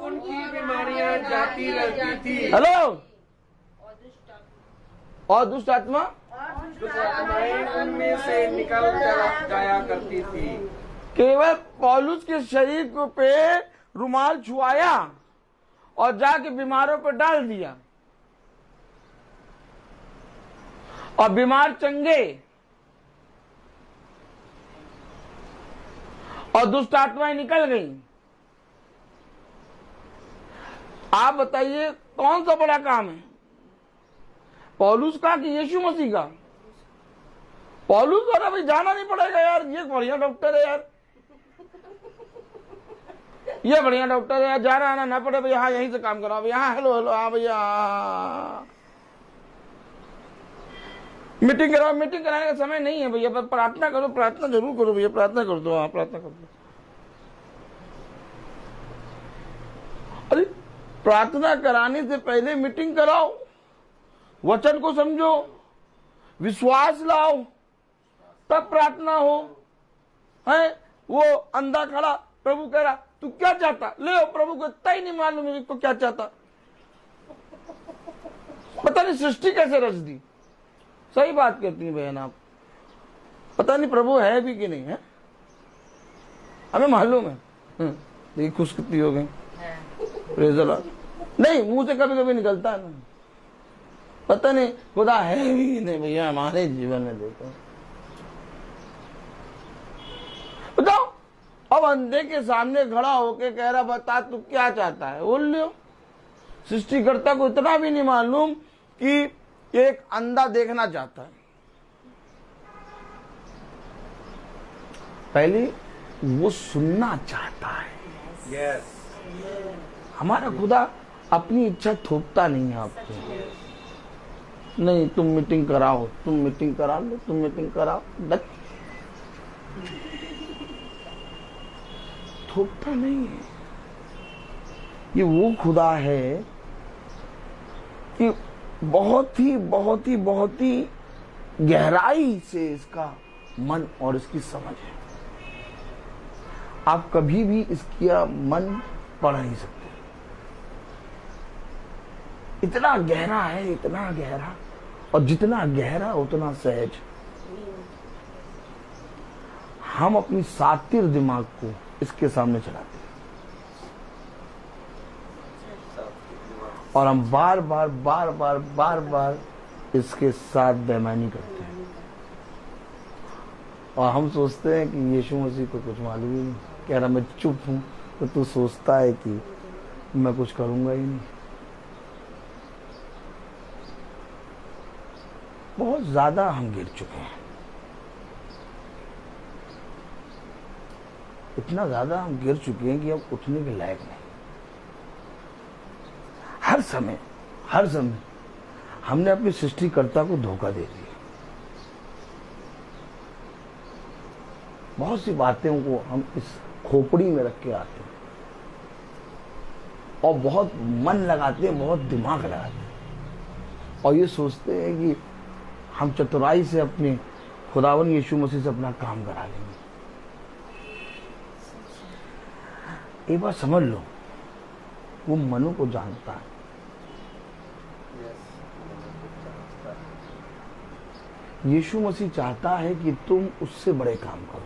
उनकी बीमारियां जाती रहती थी। हेलो, और दुष्ट आत्मा आत्माएं उनमें से निकल जाया करती थी। केवल पौलुस के शरीर को पे रुमाल छुआया और जाके बीमारों पर डाल दिया और बीमार चंगे और दुष्ट आत्माएं निकल गई। आप बताइए कौन सा बड़ा काम है, पौलुस का कि यीशु मसीह का? पौलुस को अभी जाना नहीं पड़ेगा यार, ये बढ़िया डॉक्टर है यार, ये बढ़िया डॉक्टर है यार, जाना आना ना पड़े भैया, हाँ यहीं से काम करो भैया, हाँ हेलो हाँ भैया, मीटिंग कराओ। मीटिंग कराने का समय नहीं है भैया, पर प्रार्थना करो, प्रार्थना जरूर करो भैया, प्रार्थना कर दो। हाँ प्रार्थना कर दो। अरे प्रार्थना कराने से पहले मीटिंग कराओ, वचन को समझो, विश्वास लाओ, तब प्रार्थना हो। है वो अंधा खड़ा, प्रभु कह रहा तू क्या चाहता, ले प्रभु को इतना ही नहीं मालूम है तो क्या चाहता, पता नहीं सृष्टि कैसे रच दी। सही बात कहती है बहन आप, पता नहीं प्रभु है भी कि नहीं है, हमें मालूम है। देखिए खुश कितनी हो गई, प्रेज़ द लॉर्ड। नहीं मुंह से कभी कभी निकलता है ना, पता नहीं खुदा है भी कि नहीं भैया हमारे जीवन में। देखो बताओ, अब अंधे के सामने खड़ा होके कह रहा बता तू क्या चाहता है, बोल लियो, सृष्टिकर्ता को इतना भी नहीं मालूम कि एक अंधा देखना चाहता है। पहले वो सुनना चाहता है। यस, हमारा खुदा अपनी इच्छा थोपता नहीं है आपको। नहीं, तुम मीटिंग कराओ, तुम मीटिंग करा लो, तुम मीटिंग कराओ, बस थोपता नहीं है। ये वो खुदा है कि बहुत ही बहुत ही बहुत ही गहराई से इसका मन और इसकी समझ है। आप कभी भी इसका मन पढ़ नहीं सकते। इतना गहरा है, इतना गहरा, और जितना गहरा उतना सहज। हम अपनी सातिर दिमाग को इसके सामने चलाते हैं और हम बार बार बार बार बार बार इसके साथ बेईमानी करते हैं। और हम सोचते हैं कि यीशु मसीह को कुछ मालूम ही नहीं, कह रहा मैं चुप हूं, तो तू सोचता है कि मैं कुछ करूंगा ही नहीं। बहुत ज्यादा हम गिर चुके हैं, इतना ज्यादा हम गिर चुके हैं कि अब उठने के लायक नहीं। हर समय हमने अपने सृष्टिकर्ता को धोखा दे दिया। बहुत सी बातों को हम इस खोपड़ी में रख के आते हैं और बहुत मन लगाते हैं, बहुत दिमाग लगाते हैं और ये सोचते हैं कि हम चतुराई से अपने खुदावन यीशु मसीह से अपना काम करा लेंगे। एक बार समझ लो, वो मनु को जानता है। यीशु मसीह चाहता है कि तुम उससे बड़े काम करो।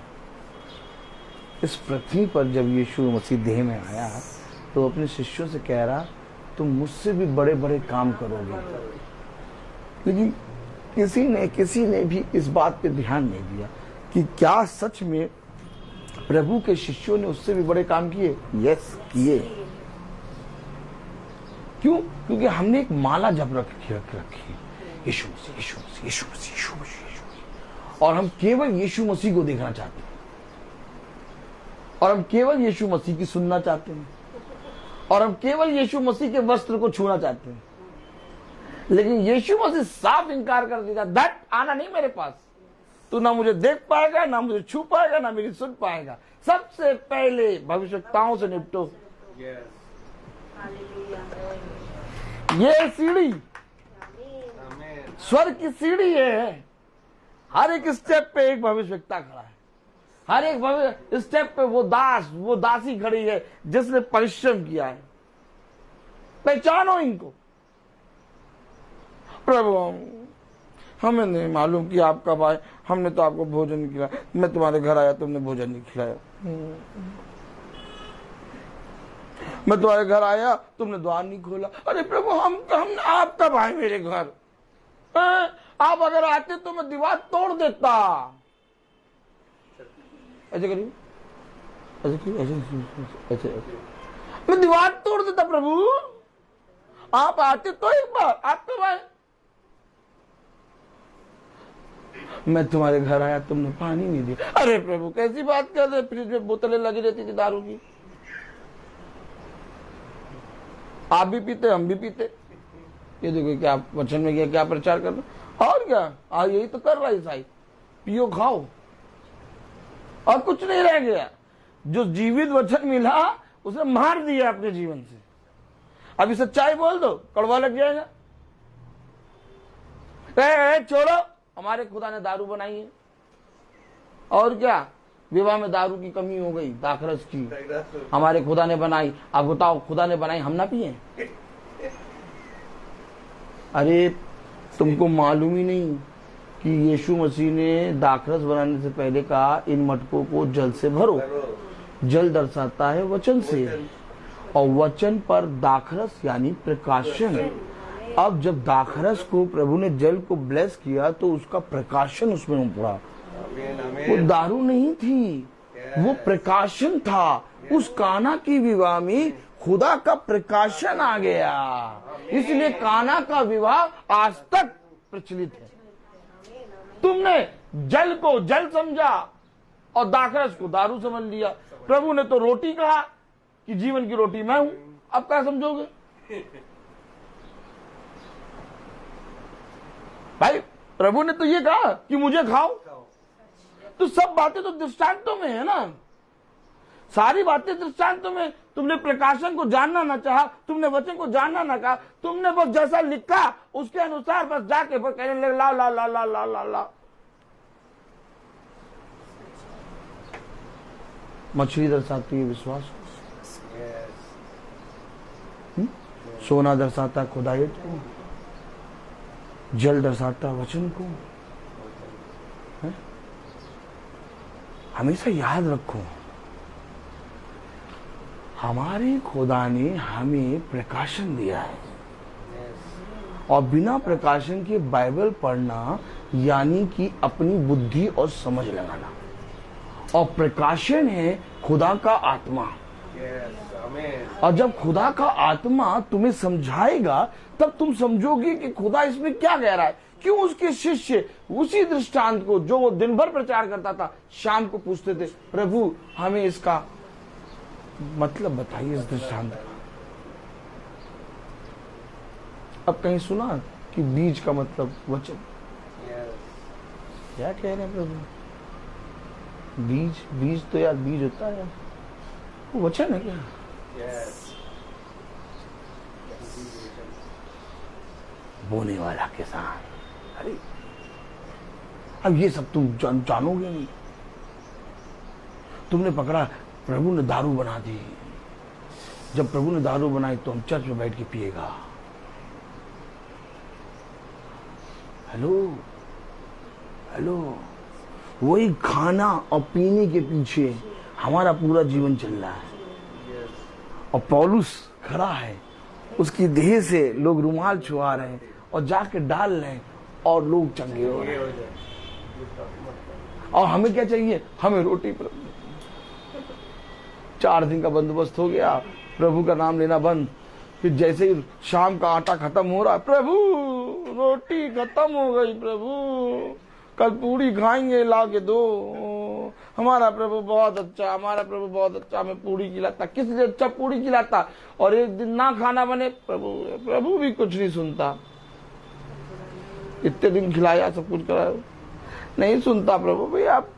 इस पृथ्वी पर जब यीशु मसीह देह में आया तो अपने शिष्यों से कह रहा, तुम मुझसे भी बड़े बड़े काम करोगे। लेकिन किसी ने भी इस बात पे ध्यान नहीं दिया कि क्या सच में प्रभु के शिष्यों ने उससे भी बड़े काम किए? यस, किए। क्यों? क्योंकि हमने एक माला जप रखी यीशु मसीह, यीशु मसीह, यीशु मसीह, यीशु मसीह, यीशु मसीह, और हम केवल यीशु मसीह को देखना चाहते हैं और हम केवल यीशु मसीह की सुनना चाहते हैं और हम केवल यीशु मसीह के वस्त्र को छूना चाहते हैं। लेकिन यीशु मसीह साफ इनकार कर देगा, दैट आना नहीं मेरे पास, तू ना मुझे देख पाएगा, ना मुझे छू पाएगा, ना मेरी सुन पाएगा। सबसे पहले भविष्यताओं से निपटो। ये सीढ़ी स्वर्ग की सीढ़ी है। हर एक स्टेप पे एक भविष्यवक्ता खड़ा है, हर एक स्टेप पे वो दासी खड़ी है जिसने परिश्रम किया है। पहचानो इनको। प्रभु हमें नहीं मालूम कि आप कब आए, हमने तो आपको भोजन नहीं खिलाया, मैं तुम्हारे घर आया तुमने भोजन नहीं खिलाया, मैं तुम्हारे घर आया तुमने द्वार नहीं खोला। अरे प्रभु हम आप कब आए मेरे घर? आप अगर आते तो मैं दीवार तोड़ देता। ऐसे करिए, ऐसे मैं दीवार तोड़ देता प्रभु। आप आते तो एक बार, आप कब आए? मैं तुम्हारे घर आया तुमने पानी नहीं दिया। अरे प्रभु कैसी बात कर रहे, फ्रिज में बोतलें लगी रहती थी दारू की, आप भी पीते हम भी पीते। ये देखो क्या वचन में क्या प्रचार कर रहे, और क्या यही तो कर रहा है ईसाई, पियो खाओ और कुछ नहीं रह गया। जो जीवित वचन मिला उसे मार दिया अपने जीवन से। अभी सच्चाई बोल दो, कड़वा लग जाएगा। छोड़ो, हमारे खुदा ने दारू बनाई है, और क्या विवाह में दारू की कमी हो गई, दाखरस की हमारे खुदा ने बनाई। अब बताओ, खुदा ने बनाई हम ना पिए? अरे तुमको मालूम ही नहीं कि यीशु मसीह ने दाखरस बनाने से पहले कहा इन मटकों को जल से भरो। जल दर्शाता है वचन से, और वचन पर दाखरस यानी प्रकाशन। अब जब दाखरस को प्रभु ने जल को ब्लेस किया तो उसका प्रकाशन उसमें पड़ा। वो दारू नहीं थी, वो प्रकाशन था। उस काना की विवाह में खुदा का प्रकाशन आ गया, इसलिए काना का विवाह आज तक प्रचलित है। तुमने जल को जल समझा और दाखरस को दारू समझ लिया। प्रभु ने तो रोटी कहा कि जीवन की रोटी मैं हूं, अब क्या समझोगे भाई? प्रभु ने तो ये कहा कि मुझे खाओ, तो सब बातें तो दृष्टांतों में है ना, सारी बातें दृष्टांतों में। तुमने प्रकाशन को जानना ना चाहा, तुमने वचन को जानना ना कहा, तुमने बस जैसा लिखा उसके अनुसार बस जाके बस कहने लगे ला ला ला ला ला ला ला। मछली दर्शाती है विश्वास को, सोना दर्शाता खुदायत को, जल दर्शाता वचन को। है? हमेशा याद रखो, हमारे खुदा ने हमें प्रकाशन दिया है, और बिना प्रकाशन के बाइबल पढ़ना यानी कि अपनी बुद्धि और समझ लगाना। और प्रकाशन है खुदा का आत्मा। और जब खुदा का आत्मा तुम्हें समझाएगा तब तुम समझोगे कि खुदा इसमें क्या कह रहा है। क्यों उसके शिष्य उसी दृष्टांत को जो वो दिन भर प्रचार करता था, शाम को पूछते थे, प्रभु हमें इसका मतलब बताइए इस दृष्टांत का। अब कहीं सुना कि बीज का मतलब वचन? क्या कह रहे हैं प्रभु? बीज, बीज तो यार बीज होता है, वो वचन है क्या? बोने वाला किसान। अरे अब ये सब तुम जानोगे नहीं। तुमने पकड़ा प्रभु ने दारू बना दी, जब प्रभु ने दारू बनाई तो हम चर्च में बैठ के पिएगा। हेलो हेलो, वही खाना और पीने के पीछे हमारा पूरा जीवन चल रहा है। और पौलुस खड़ा है, उसकी देह से लोग रुमाल छुआ रहे हैं और जाके डाल रहे हैं और लोग चंगे हो रहे हैं। और हमें क्या चाहिए? हमें रोटी। प्रभु 4 दिन का बंदोबस्त हो गया, प्रभु का नाम लेना बंद। फिर जैसे ही शाम का आटा खत्म हो रहा है, प्रभु रोटी खत्म हो गई, प्रभु कल पूरी खाएंगे, ला के दो। हमारा प्रभु बहुत अच्छा, हमारा प्रभु बहुत अच्छा, हमें पूरी खिलाता। किससे अच्छा पूरी खिलाता? और एक दिन ना खाना बने, प्रभु भी कुछ नहीं सुनता। इतने दिन खिलाया, सब कुछ करा, नहीं सुनता प्रभु। भाई आप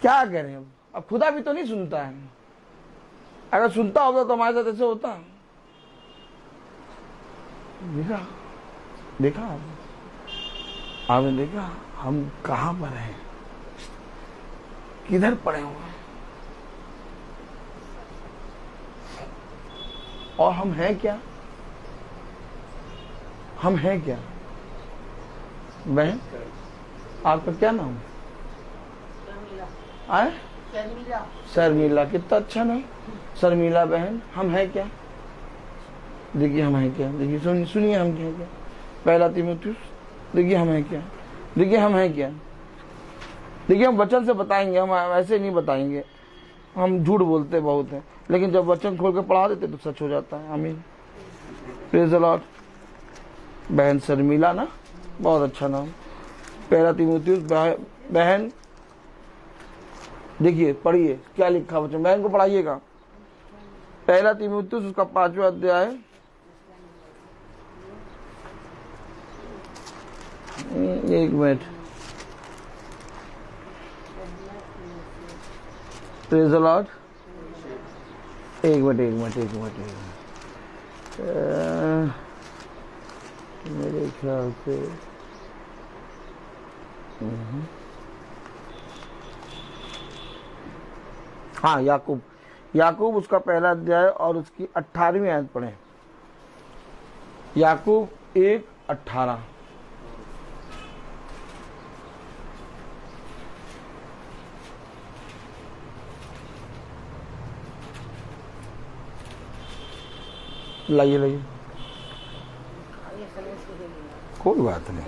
क्या करें? अब खुदा भी तो नहीं सुनता है। अगर सुनता होता तो हमारे साथ ऐसे होता? देखा आपने देखा हम कहां पर हैं, किधर पड़े हुए हैं, और हम हैं क्या? हम हैं क्या? बहन आपका क्या नाम है? शर्मिला। कितना अच्छा नाम, शर्मिला बहन। हम हैं क्या? देखिए हम हैं क्या? देखिए सुनिए हम क्या? पहला तीमुथियुस, देखिए हम हैं क्या? देखिए हम हैं क्या? देखिए हम वचन से बताएंगे, हम ऐसे नहीं बताएंगे। हम झूठ बोलते बहुत हैं, लेकिन जब वचन खोल के पढ़ा देते तो सच हो जाता है। आमीन, प्रेज द लॉर्ड। बहन शर्मिला ना, बहुत अच्छा नाम। पहला तीमुथियुस बहन, देखिए पढ़िए क्या लिखा वचन, बहन को पढ़ाइएगा। पहला तीमुथियुस उसका 5वां अध्याय, एक मिनट, प्रेज द लॉर्ड। एक मिनट मेरे ख्याल से हाँ, याकूब उसका पहला अध्याय और उसकी 18वीं आयत पढ़े। याकूब 1:18। लाइए, कोई बात नहीं।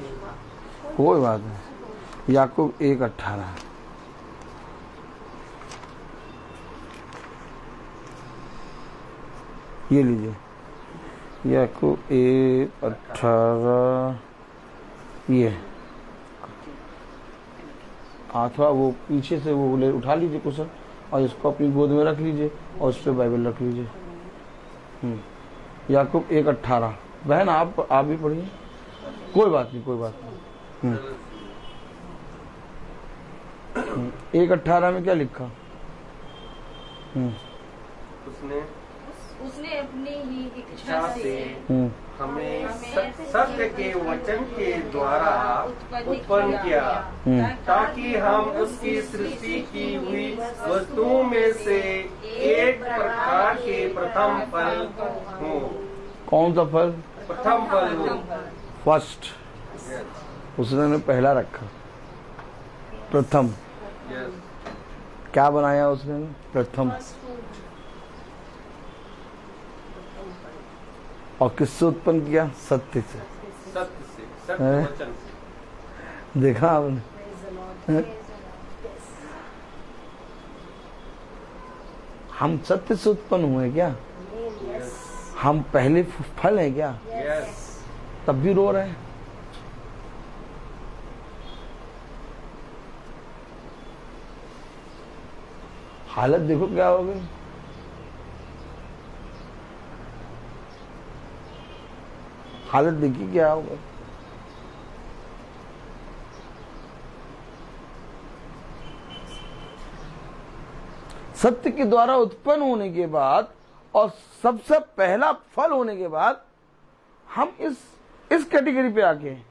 याकूब 1:18। ये लीजिए, याकूब 1:18, ये अथवा वो पीछे से वो ले उठा लीजिए कुशन और इसको अपनी गोद में रख लीजिए और उस पर बाइबल रख लीजिए। याकूब 1:18। बहन आप भी पढ़िए, कोई बात नहीं, कोई बात नहीं। 1:18 में क्या लिखा? उसने अपनी ही इच्छा से हमें सत्य के वचन के द्वारा उत्पन्न किया, ताकि हम उसकी सृष्टि की हुई वस्तुओं में से एक प्रकार के प्रथम फल हो। कौन सा फल? प्रथम फल हो। फर्स्ट, उसने पहला रखा, प्रथम। क्या बनाया उसने? प्रथम। और किससे उत्पन्न किया? सत्य से। सत्य वचन से। देखा आपने? हम सत्य से उत्पन्न हुए क्या? हम पहले फल हैं क्या? तब भी रो रहे हैं। हालत देखो क्या हो गई। हालत देखिए क्या हो गई। सत्य के द्वारा उत्पन्न होने के बाद और सबसे पहला फल होने के बाद हम इस कैटेगरी पे आके हैं।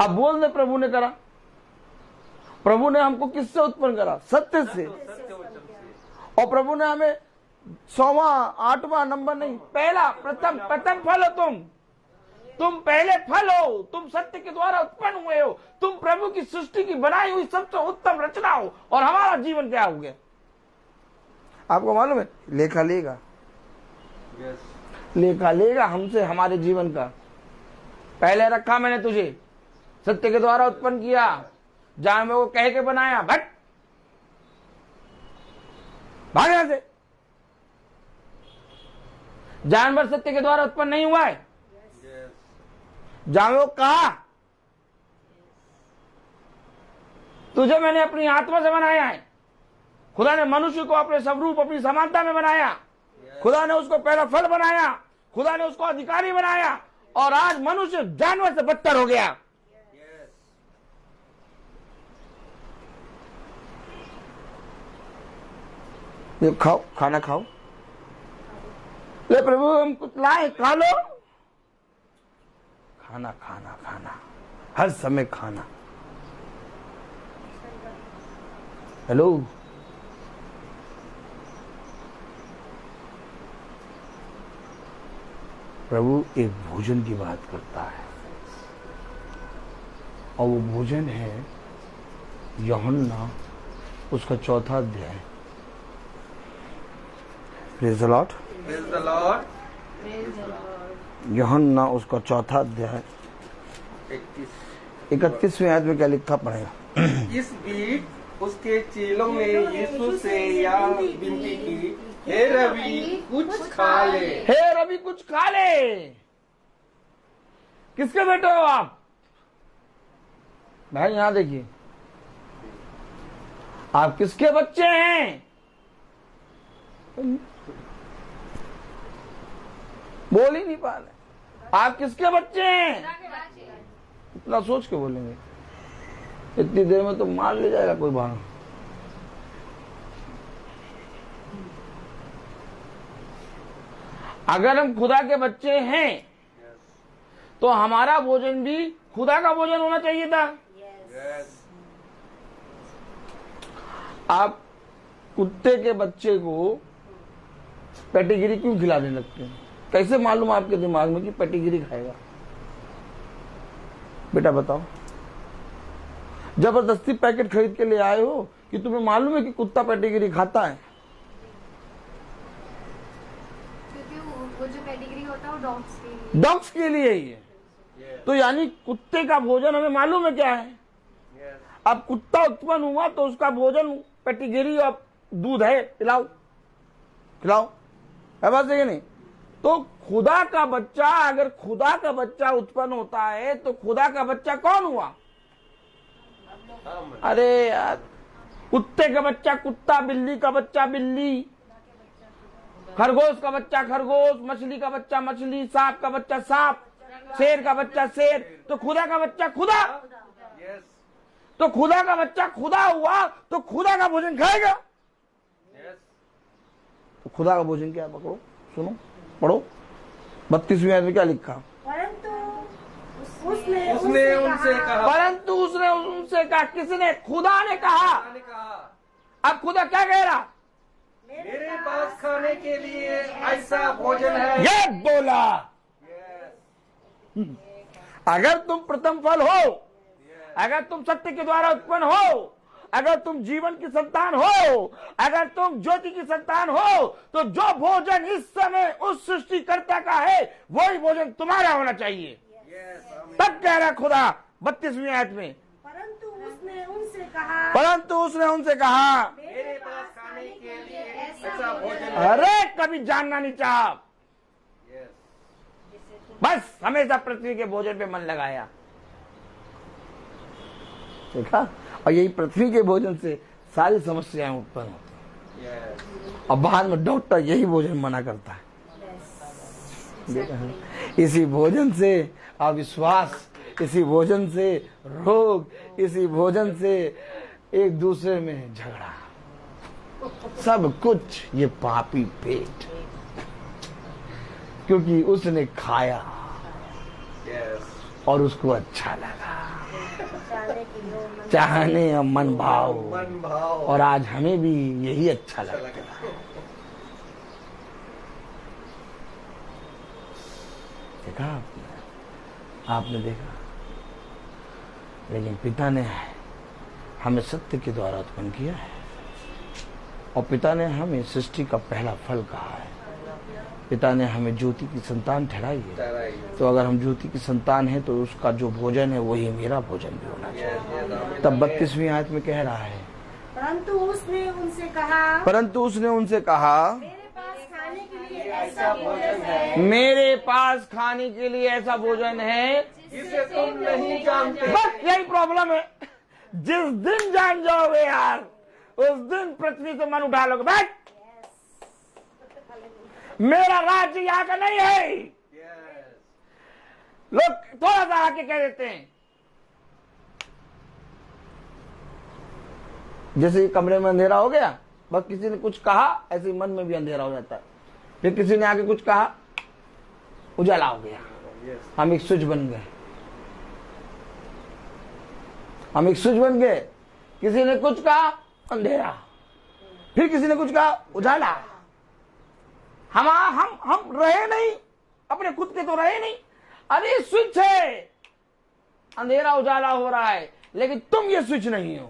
अब बोल दे प्रभु ने करा। प्रभु ने हमको किससे उत्पन्न करा? सत्य से। और प्रभु ने हमें 100वां 8वां नंबर नहीं, पहला प्रथम फल हो। तुम पहले फल हो। तुम सत्य के द्वारा उत्पन्न हुए हो। तुम प्रभु की सृष्टि की बनाई हुई सबसे उत्तम रचना हो। और हमारा जीवन क्या हो गया? आपको मालूम है? लेखा लेगा। लेखा लेगा हमसे, हमारे जीवन का। पहले रखा मैंने तुझे, सत्य के द्वारा उत्पन्न किया, जानवर को कह के बनाया, भट भाग यहां से। जानवर सत्य के द्वारा उत्पन्न नहीं हुआ है। जानवर को कहा तुझे मैंने अपनी आत्मा से बनाया है। खुदा ने मनुष्य को अपने स्वरूप अपनी समानता में बनाया। खुदा ने उसको पहला फल बनाया। खुदा ने उसको अधिकारी बनाया। और आज मनुष्य जानवर से बदतर हो गया। ये खाओ, खाना खाओ। ले प्रभु हम कुछ लाए, खा लो। खाना खाना खाना, हर समय खाना। हेलो, प्रभु एक भोजन की बात करता है और वो भोजन है यूहन्ना उसका 4था अध्याय। Praise the Lord. Praise the Lord। यूहन्ना उसका 4था अध्याय 31वें आयत में क्या लिखा पड़ेगा? इस बीच उसके चेलों ने यीशु से यह विनती की, हे रवि कुछ खा ले। हे रवि कुछ खा ले। किसके बेटे हो आप? भाई यहां देखिए, आप किसके बच्चे हैं? बोल ही नहीं पा रहे। आप किसके बच्चे हैं? इतना सोच के बोलेंगे। इतनी देर में तो मार ले जाएगा कोई बाहर। अगर हम खुदा के बच्चे हैं तो हमारा भोजन भी खुदा का भोजन होना चाहिए था। आप कुत्ते के बच्चे को पेटिगिरी क्यों खिलाने लगते हैं? कैसे मालूम आपके दिमाग में कि पेटिगिरी खाएगा? बेटा बताओ। जबरदस्ती पैकेट खरीद के ले आए हो कि तुम्हें मालूम है कि कुत्ता पेटिगिरी खाता है? क्योंकि वो जो पेडिग्री होता है वो डॉग्स के लिए। डॉग्स के लिए ही है। तो यानी कुत्ते का भोजन हमें मालूम है क्या है? अब कुत्ता उत्पन्न हुआ तो उसका भोजन पेटिगिरी और दूध है, पिलाओ। खिलाओ, है बात सही है नहीं? तो खुदा का बच्चा, अगर खुदा का बच्चा उत्पन्न होता है तो खुदा का बच्चा कौन हुआ? अरे यार, कुत्ते का बच्चा कुत्ता, बिल्ली का बच्चा बिल्ली, खरगोश का बच्चा खरगोश, मछली का बच्चा मछली, सांप का बच्चा सांप, शेर का बच्चा शेर। तो खुदा का बच्चा खुदा। तो खुदा का बच्चा खुदा हुआ तो खुदा का भोजन खाएगा। तो खुदा का भोजन क्या? पकड़ो, सुनो, पढ़ो 32वीं आयत में क्या लिखा? परंतु उसने उनसे कहा। किसने? खुदा ने कहा। अब खुदा क्या कह रहा? मेरे पास खाने के लिए ऐसा भोजन है। ये बोला, अगर तुम प्रथम फल हो, अगर तुम सत्य के द्वारा उत्पन्न हो, अगर तुम जीवन की संतान हो, अगर तुम ज्योति की संतान हो, तो जो भोजन इस समय उस सृष्टिकर्ता का है वही भोजन तुम्हारा होना चाहिए। तब कह रहा खुदा 32वीं आयत में, परंतु उसने उनसे कहा मेरे पास खाने के लिए ऐसा भोजन है। अरे कभी जानना नहीं चाहा, बस हमेशा पृथ्वी के भोजन पे मन लगाया। देखा? और यही पृथ्वी के भोजन से सारी समस्याएं उत्पन्न होती हैं। और बाद में डॉक्टर यही भोजन मना करता है। देखा? इसी भोजन से अविश्वास, इसी भोजन से रोग, इसी भोजन से एक दूसरे में झगड़ा, सब कुछ ये पापी पेट, क्योंकि उसने खाया और उसको अच्छा लगा, चाहने और मन भाव। और आज हमें भी यही अच्छा लगता है। देखा आपने देखा? लेकिन पिता ने हमें सत्य के द्वारा उत्पन्न किया है और पिता ने हमें सृष्टि का पहला फल कहा है। पिता ने हमें ज्योति की संतान ठहराई है। तो अगर हम ज्योति की संतान हैं तो उसका जो भोजन है वही मेरा भोजन भी होना चाहिए। तब 32वीं आयत में कह रहा है, परंतु उसने उनसे कहा मेरे पास खाने के लिए ऐसा भोजन है जिसे तुम नहीं जानते। बस यही प्रॉब्लम है। जिस दिन जान जाओगे यार, उस दिन पृथ्वी से मन उठा लोगे। बस मेरा राज्य यहाँ का नहीं है। लोग थोड़ा सा आके कह देते हैं, जैसे कमरे में अंधेरा हो गया, बस किसी ने कुछ कहा, ऐसे मन में भी अंधेरा हो जाता है। फिर किसी ने आके कुछ कहा, उजाला हो गया। हम एक स्विच बन गए, किसी ने कुछ कहा, अंधेरा, फिर किसी ने कुछ कहा, उजाला। हम रहे नहीं, अपने खुद के तो रहे नहीं। अरे स्विच है, अंधेरा उजाला हो रहा है, लेकिन तुम ये स्विच नहीं हो।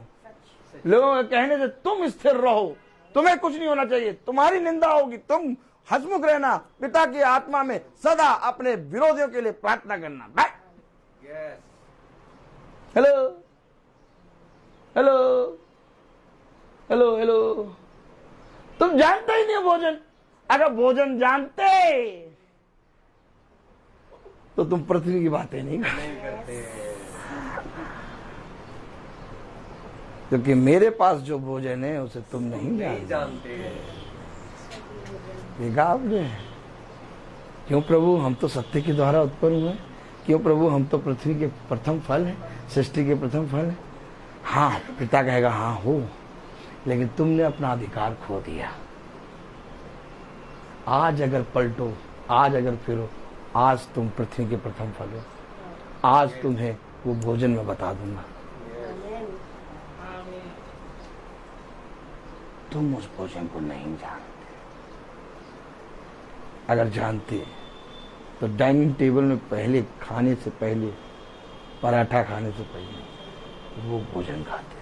लोगों के कहने से तुम स्थिर रहो, तुम्हें कुछ नहीं होना चाहिए, तुम्हारी निंदा होगी, तुम हंसमुख रहना, पिता की आत्मा में सदा अपने विरोधियों के लिए प्रार्थना करना। हेलो हेलो हेलो हेलो, तुम जानते ही नहीं भोजन। अगर भोजन जानते तो तुम पृथ्वी की बातें नहीं करते। क्योंकि मेरे पास जो भोजन है उसे तुम नहीं जानते। देखा आपने? क्यों प्रभु, हम तो सत्य के द्वारा उत्पन्न हुए। क्यों प्रभु, हम तो पृथ्वी के प्रथम फल हैं, सृष्टि के प्रथम फल हैं। हाँ, पिता कहेगा हाँ हो, लेकिन तुमने अपना अधिकार खो दिया। आज अगर पलटो, आज अगर फिरो, आज तुम पृथ्वी के प्रथम फल हो। आज तुम्हें वो भोजन में बता दूंगा। तुम उस भोजन को नहीं जानते। अगर जानते तो डाइनिंग टेबल में पहले खाने से पहले, पराठा खाने से पहले वो भोजन खाते।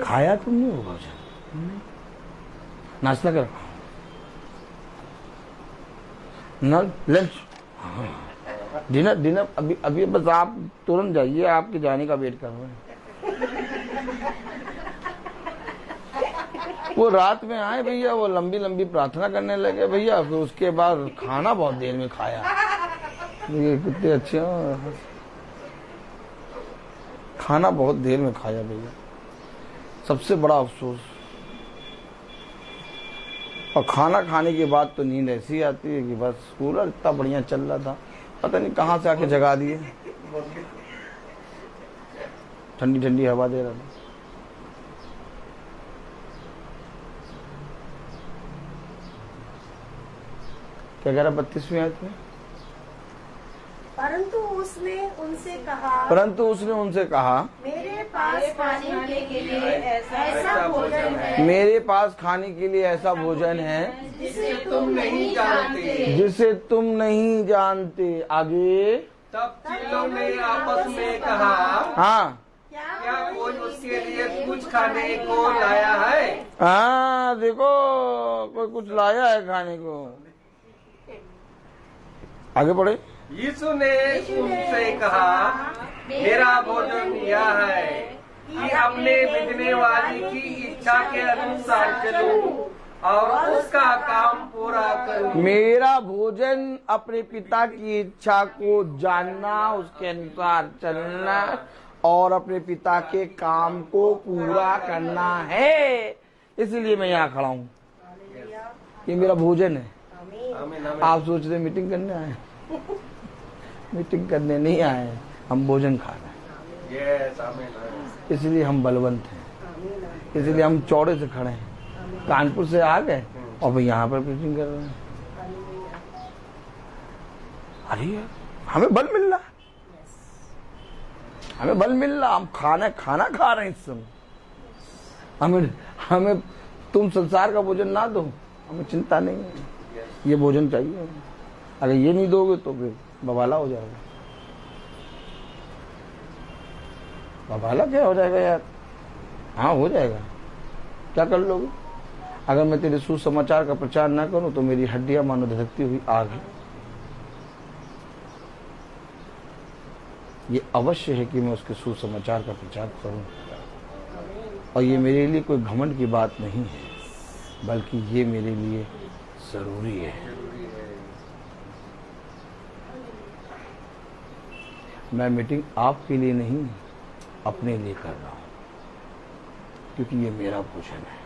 खाया तुमने वो भोजन? नाश्ता कर, लंच, डिनर अभी बस आप तुरंत जाइए, आपके जाने का वेट कर रहे हैं। वो रात में आए भैया, वो लंबी लंबी प्रार्थना करने लगे भैया, फिर उसके बाद खाना बहुत देर में खाया। ये कितने अच्छे हैं, खाना बहुत देर में खाया भैया। सबसे बड़ा अफसोस, और खाना खाने के बाद तो नींद ऐसी आती है कि बस कूलर इतना बढ़िया चल रहा था, पता नहीं कहाँ से आके जगा दिए, ठंडी ठंडी हवा दे रहा था। क्या कह रहा 32वीं आयत में? परंतु उसने उनसे कहा, मेरे पास खाने के लिए ऐसा भोजन है, मेरे पास खाने के लिए ऐसा भोजन है जिसे तुम नहीं जानते। जिसे तुम नहीं जानते। आगे, तब चेलों ने आपस में कहा, हाँ क्या कोई उसके लिए कुछ खाने को लाया है? हाँ, देखो कोई कुछ लाया है खाने को। आगे बढ़े। यीशु ने उनसे कहा, मेरा भोजन यह है कि अपने भेजने वाले की इच्छा के अनुसार चलूं और उसका काम पूरा करूं। मेरा भोजन अपने पिता की इच्छा को जानना, उसके अनुसार चलना और अपने पिता के काम को पूरा करना है। इसलिए मैं यहाँ खड़ा हूँ, ये मेरा भोजन है। आप सोच रहे मीटिंग करने आए? मीटिंग करने नहीं आए, हम भोजन खा रहे हैं। इसलिए हम बलवंत हैं, इसलिए हम चौड़े से खड़े हैं। कानपुर से आ गए और भाई यहाँ पर मीटिंग कर रहे हैं। अरे हमें बल मिल रहा, हमें बल मिल रहा, हम खाना खा रहे हैं इस समय। हमें तुम संसार का भोजन ना दो, हमें चिंता नहीं है, ये भोजन चाहिए। अगर ये नहीं दोगे तो फिर बवाला हो जाएगा। बवाला क्या हो जाएगा यार? हाँ हो जाएगा। क्या कर लोगे? अगर मैं तेरे सुसमाचार का प्रचार ना करूं तो मेरी हड्डियां मानो धधकती हुई आग है। ये अवश्य है कि मैं उसके सुसमाचार का प्रचार करूं, और ये मेरे लिए कोई घमंड की बात नहीं है, बल्कि ये मेरे लिए जरूरी है। मैं मीटिंग आपके लिए नहीं, अपने लिए कर रहा हूं, क्योंकि ये मेरा भोजन है।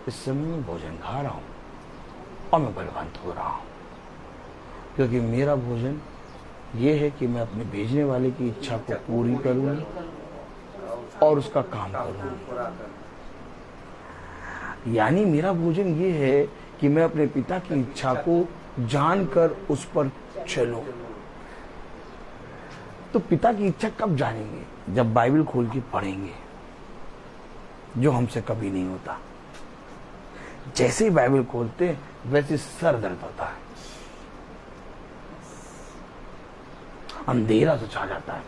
इस समय मैं भोजन खा रहा हूं और मैं बलवंत हो रहा हूं, क्योंकि मेरा भोजन ये है कि मैं अपने भेजने वाले की इच्छा को पूरी करूं और उसका काम करूं। यानी मेरा भोजन ये है कि मैं अपने पिता की इच्छा को जानकर उस पर चलूं। तो पिता की इच्छा कब जानेंगे? जब बाइबल खोल के पढ़ेंगे, जो हमसे कभी नहीं होता। जैसे ही बाइबल खोलते हैं वैसे सर दर्द होता है, अंधेरा तो छा जाता है।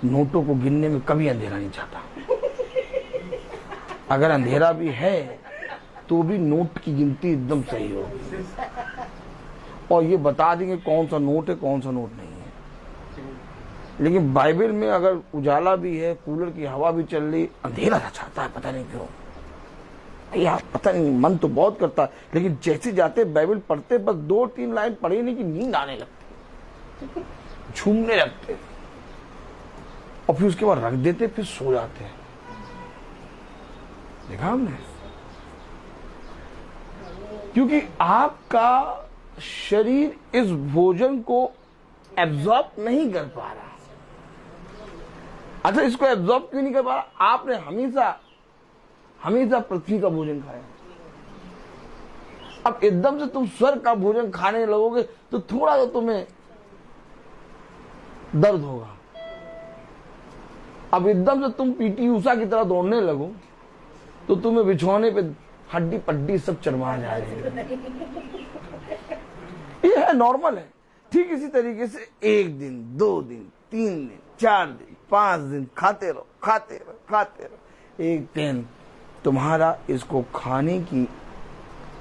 नोटों को गिनने में कभी अंधेरा नहीं चाहता। अगर अंधेरा भी है तो भी नोट की गिनती एकदम सही होगी, और ये बता देंगे कौन सा नोट है कौन सा नोट नहीं है। लेकिन बाइबल में अगर उजाला भी है, कूलर की हवा भी चल रही, अंधेरा छाता है, पता नहीं क्यों यार, पता नहीं, मन तो बहुत करता है। लेकिन जैसे जाते बाइबल पढ़ते, बस 2-3 लाइन पढ़े नहीं कि नींद आने लगती, झूमने लगते, और फिर उसके बाद रख देते, फिर सो जाते हैं। देखा हमने? क्योंकि आपका शरीर इस भोजन को एब्जॉर्ब नहीं कर पा रहा। अच्छा, इसको एब्जॉर्ब क्यों नहीं कर पा रहा? आपने हमेशा पृथ्वी का भोजन खाया। अब एकदम से तुम स्वर्ग का भोजन खाने लगोगे तो थोड़ा तो तुम्हें दर्द होगा। अब एकदम से तुम पीटी उषा की तरह दौड़ने लगो तो तुम्हें बिछौने पे हड्डी पड्डी सब चरमा जाएगी। ये है, नॉर्मल है। ठीक इसी तरीके से 1 दिन, 2 दिन, 3 दिन, 4 दिन, 5 दिन खाते रहो। एक दिन तुम्हारा इसको खाने की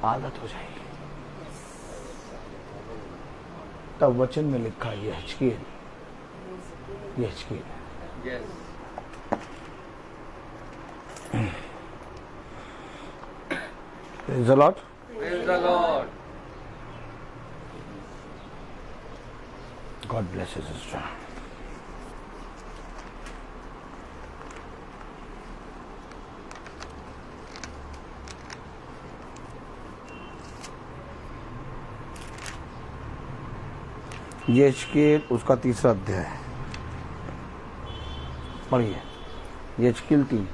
आदत हो जाएगी। तब वचन में लिखा, ये हिजकियेल Praise the Lord. Praise the Lord. God bless you, sister. यशकेल उसका 3रा अध्याय पढ़िए। यशकेल 3।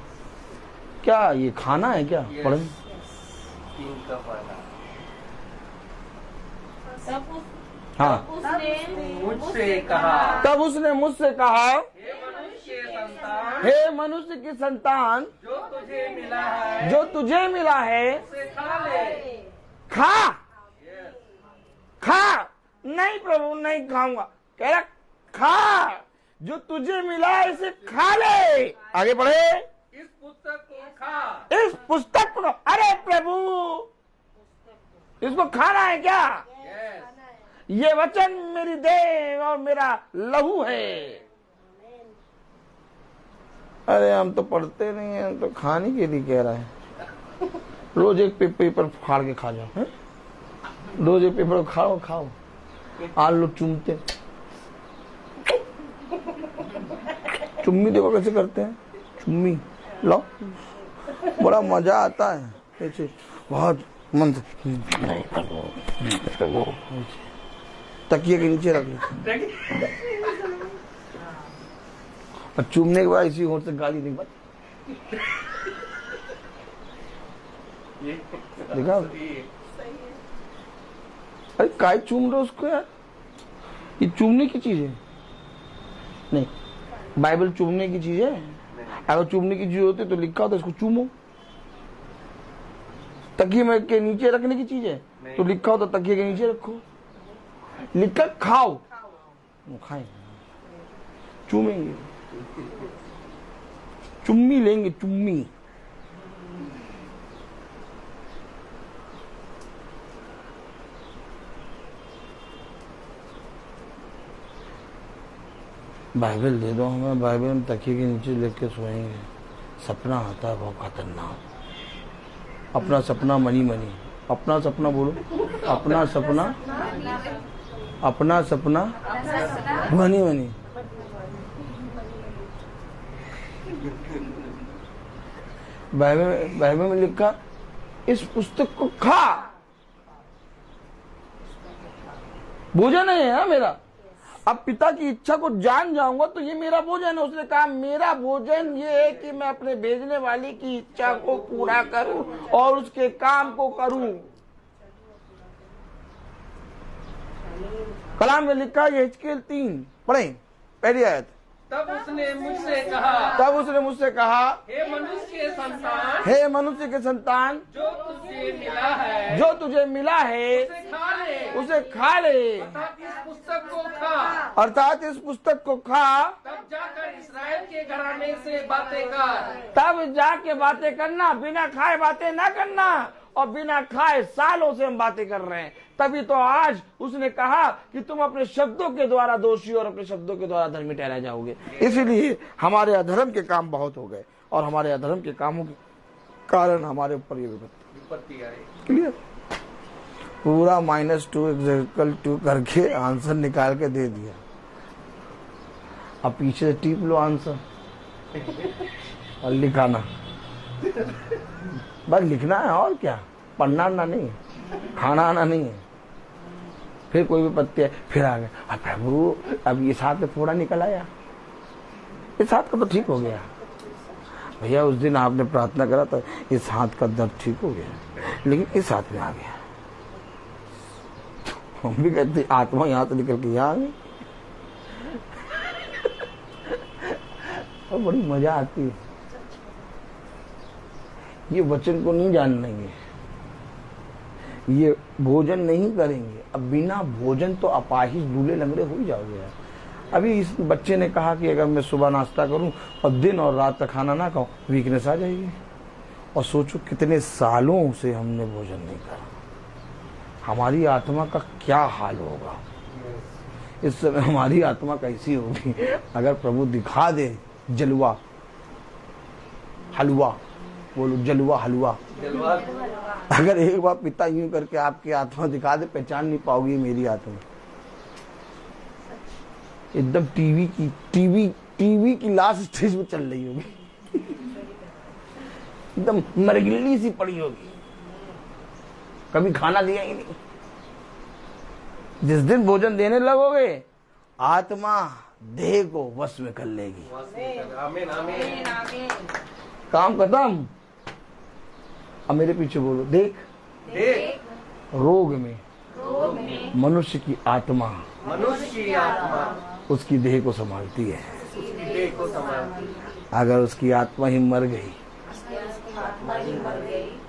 क्या ये खाना है क्या? Yes. पढ़े। 3 का पहला। हाँ। मुझसे कहा, तब उसने मुझसे कहा, हे मनुष्य संतान, हे मनुष्य की संतान, जो तुझे मिला है, जो तुझे मिला है उसे खा ले। खा। Yes. खा। नहीं प्रभु, नहीं खाऊंगा। कह रहा खा, जो तुझे मिला है इसे खा ले। आगे बढ़े। इस पुस्तक को खा। इस पुस्तक को, अरे प्रभु इसको खाना है क्या? Yes. ये वचन मेरी देह और मेरा लहू है। अरे हम तो पढ़ते नहीं है, हम तो खाने के लिए कह रहा है। रोज एक पेपर फाड़ के खा जाओ। रोज एक पेपर खाओ खाओ। आलू चूमते, चुम्मी देखो कैसे करते हैं। चुम्मी लो, बड़ा मजा आता है ऐसे, बहुत मन से। तकिए के नीचे रख लो और चूमने के बाद इसी होठ से गाली नहीं देखा। अरे काय चूम रहे उसको यार, ये चूमने की चीज है नहीं। बाइबल चूमने की चीज है। अगर चूमने की चीज होती तो लिखा होता इसको चूमो। तकिए में के नीचे रखने की चीज है तो लिखा होता तकिए के नीचे रखो। लिखा खाओ, खाएं, चूमेंगे, चुम्मी लेंगे, चुम्मी। बाइबल दे दो हमें, बाइबल में तकिए के नीचे लेके सोएंगे। सपना आता है बहुत खतरनाक। अपना सपना मनी मनी। अपना सपना बोलो, अपना सपना, अपना सपना मनी मनी। बाइबल में लिखा इस पुस्तक को खा। भोजन है ना मेरा। अब पिता की इच्छा को जान जाऊंगा तो ये मेरा भोजन है। उसने कहा मेरा भोजन ये है कि मैं अपने भेजने वाले की इच्छा को पूरा करूं और उसके काम को करूं। कलाम में लिखा यहेजकेल 3 पढ़े पहली आयत। तब उसने मुझसे कहा, तब उसने मुझसे कहा, हे मनुष्य के संतान, हे मनुष्य के संतान, जो तुझे मिला है, जो तुझे मिला है उसे खा ले। उसे खा ले। अर्थात इस पुस्तक को खा। अर्थात इस पुस्तक को खा। तब जाकर इसराइल के घराने से बातें कर। तब जाके बातें करना, बिना खाए बातें ना करना। और बिना खाए सालों से हम बातें कर रहे हैं। तभी तो आज उसने कहा कि तुम अपने शब्दों के द्वारा दोषी और अपने शब्दों के द्वारा धर्मी ठहराए जाओगे। इसलिए हमारे अधर्म के काम बहुत हो गए और हमारे अधर्म के कामों के कारण हमारे ऊपर ये विपत्ति आई। क्लियर? पूरा -2 करके आंसर निकाल के दे दिया। अब पीछे से टीप लो आंसर और लिखाना। बस लिखना है और क्या, पढ़ना आना नहीं, खाना आना नहीं है। फिर कोई भी पत्ते है, फिर आ गए अब प्रभु अब इस हाथ में फोड़ा निकल आया, इस हाथ का तो ठीक हो गया। भैया उस दिन आपने प्रार्थना करा था इस हाथ का दर्द ठीक हो गया, लेकिन इस हाथ में आ गया। हम भी कहते आत्मा यहाँ से निकल के यहाँ आ गई। और बड़ी मजा आती है। ये वचन को नहीं जान लेंगे, ये भोजन नहीं करेंगे। अब बिना भोजन तो अपाहिज लूले लंगड़े हो ही जाओगे यार। अभी इस बच्चे ने कहा कि अगर मैं सुबह नाश्ता करूं और दिन और रात तक खाना ना खाऊं वीकनेस आ जाएगी। और सोचो कितने सालों से हमने भोजन नहीं करा, हमारी आत्मा का क्या हाल होगा। इस समय हमारी आत्मा कैसी होगी अगर प्रभु दिखा दे जलवा हलवा, बोलो जलवा हलवा, जलवा अगर एक बार पिता यूं करके आपकी आत्मा दिखा दे, पहचान नहीं पाओगी मेरी आत्मा। एकदम टीवी की लास्ट स्टेज में चल रही होगी, एकदम मरगिल्ली सी पड़ी होगी, कभी खाना दिया ही नहीं। जिस दिन भोजन देने लगोगे, आत्मा देह को वश में कर लेगी। आमीन आमीन। काम खत्म। अब मेरे पीछे बोलो, देख रोग में मनुष्य की आत्मा उसकी देह को संभालती है। अगर उसकी आत्मा ही मर गई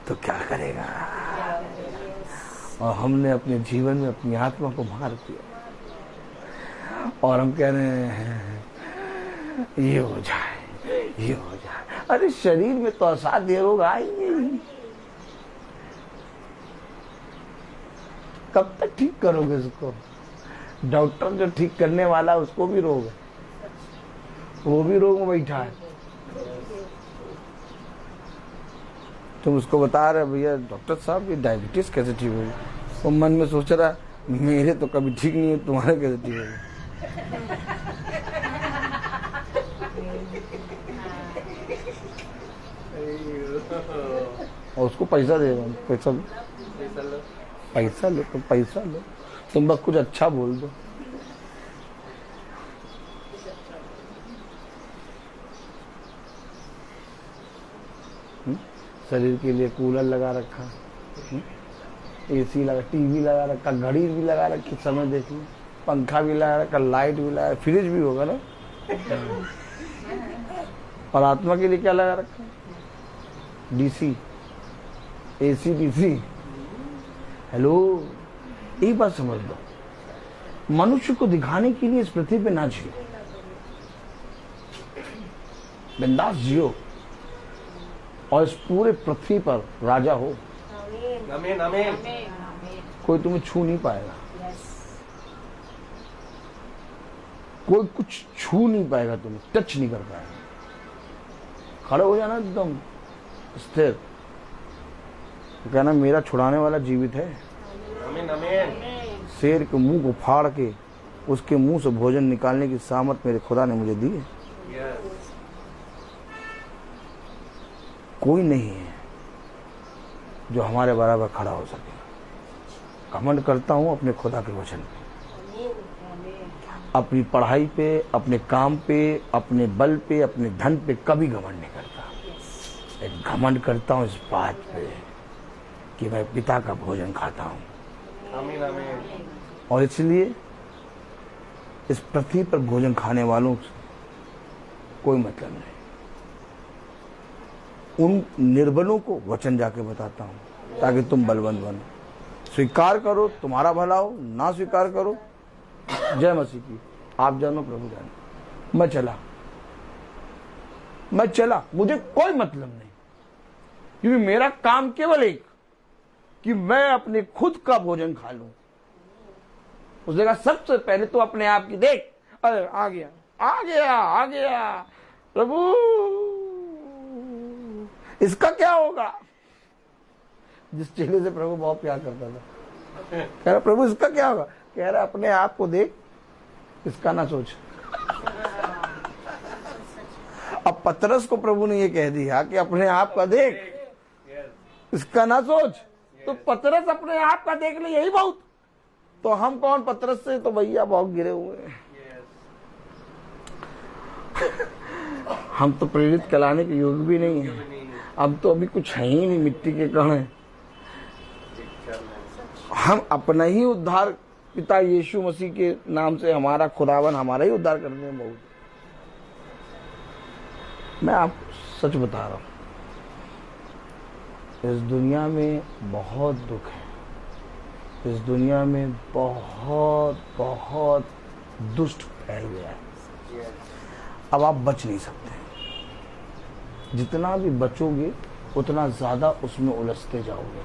तो क्या करेगा? और हमने अपने जीवन में अपनी आत्मा को मार दिया और हम कह रहे हैं ये हो जाए, ये हो जाए। अरे शरीर में तो असाध्य रोग आएंगे, कब तक ठीक करोगे उसको? डॉक्टर जो ठीक करने वाला है उसको भी रोग है, वो भी रोग में बैठा है। तुम उसको बता रहे भैया डॉक्टर साहब ये डायबिटीज कैसे ठीक होगी? वो मन में सोच रहा मेरे तो कभी ठीक नहीं है, तुम्हारे कैसे ठीक होगी? और उसको पैसा दे रहा हूँ, पैसा लो तो पैसा लो, तुम बस कुछ अच्छा बोल दो। शरीर के लिए कूलर लगा रखा, एसी लगा, टीवी लगा रखा, घड़ी भी लगा रखी, समय देख लो, पंखा भी लगा रखा, लाइट भी लगा, फ्रिज भी होगा ना। और आत्मा के लिए क्या लगा रखा? DC, AC, DC. हेलो, एक बात समझ लो, मनुष्य को दिखाने के लिए इस पृथ्वी पे ना जियो, बिंदास जियो और इस पूरे पृथ्वी पर राजा हो। आमीन आमीन। कोई तुम्हें छू नहीं पाएगा, कोई कुछ छू नहीं पाएगा, तुम्हें टच नहीं कर पाएगा। खड़े हो जाना एकदम स्थिर, कहना मेरा छुड़ाने वाला जीवित है। आमीन आमीन। शेर के मुंह को फाड़ के उसके मुंह से भोजन निकालने की सामर्थ मेरे खुदा ने मुझे दी है। कोई नहीं है जो हमारे बराबर खड़ा हो सके। घमंड करता हूं अपने खुदा के वचन पे, अपनी पढ़ाई पे, अपने काम पे, अपने बल पे, अपने धन पे कभी घमंड नहीं करता। एक घमंड करता हूं इस बात पे कि मैं पिता का भोजन खाता हूं। आमीन आमीन। और इसलिए इस पृथ्वी पर भोजन खाने वालों से कोई मतलब नहीं। उन निर्बलों को वचन जाके बताता हूं ताकि तुम बलवंत बनो। स्वीकार करो तुम्हारा भला हो, ना स्वीकार करो जय मसीह की। आप जानो प्रभु जानो। मैं चला, मुझे कोई मतलब नहीं, क्योंकि मेरा काम केवल एक कि मैं अपने खुद का भोजन खा लूं। उसने कहा सबसे पहले तो अपने आप की देख। अरे आ गया प्रभु, इसका क्या होगा? जिस चेले से प्रभु बहुत प्यार करता था, कह रहा प्रभु इसका क्या होगा? कह रहा अपने आप को देख, इसका ना सोच। अब पतरस को प्रभु ने ये कह दिया कि अपने आप का देख, इसका ना सोच, तो पतरस अपने आप का देख ले, यही बहुत। तो हम कौन पतरस से तो भैया बहुत गिरे हुए हैं। हम तो प्रेरित कहलाने के योग्य भी नहीं है। अब तो अभी कुछ है ही नहीं, मिट्टी के कण हैं। हम अपना ही उद्धार पिता यीशु मसीह के नाम से, हमारा खुदावन हमारा ही उद्धार करने में बहुत। मैं आपको सच बता रहा हूं, इस दुनिया में बहुत दुख है, इस दुनिया में बहुत दुष्ट फैल गया है। अब आप बच नहीं सकते। जितना भी बचोगे उतना ज्यादा उसमें उलझते जाओगे।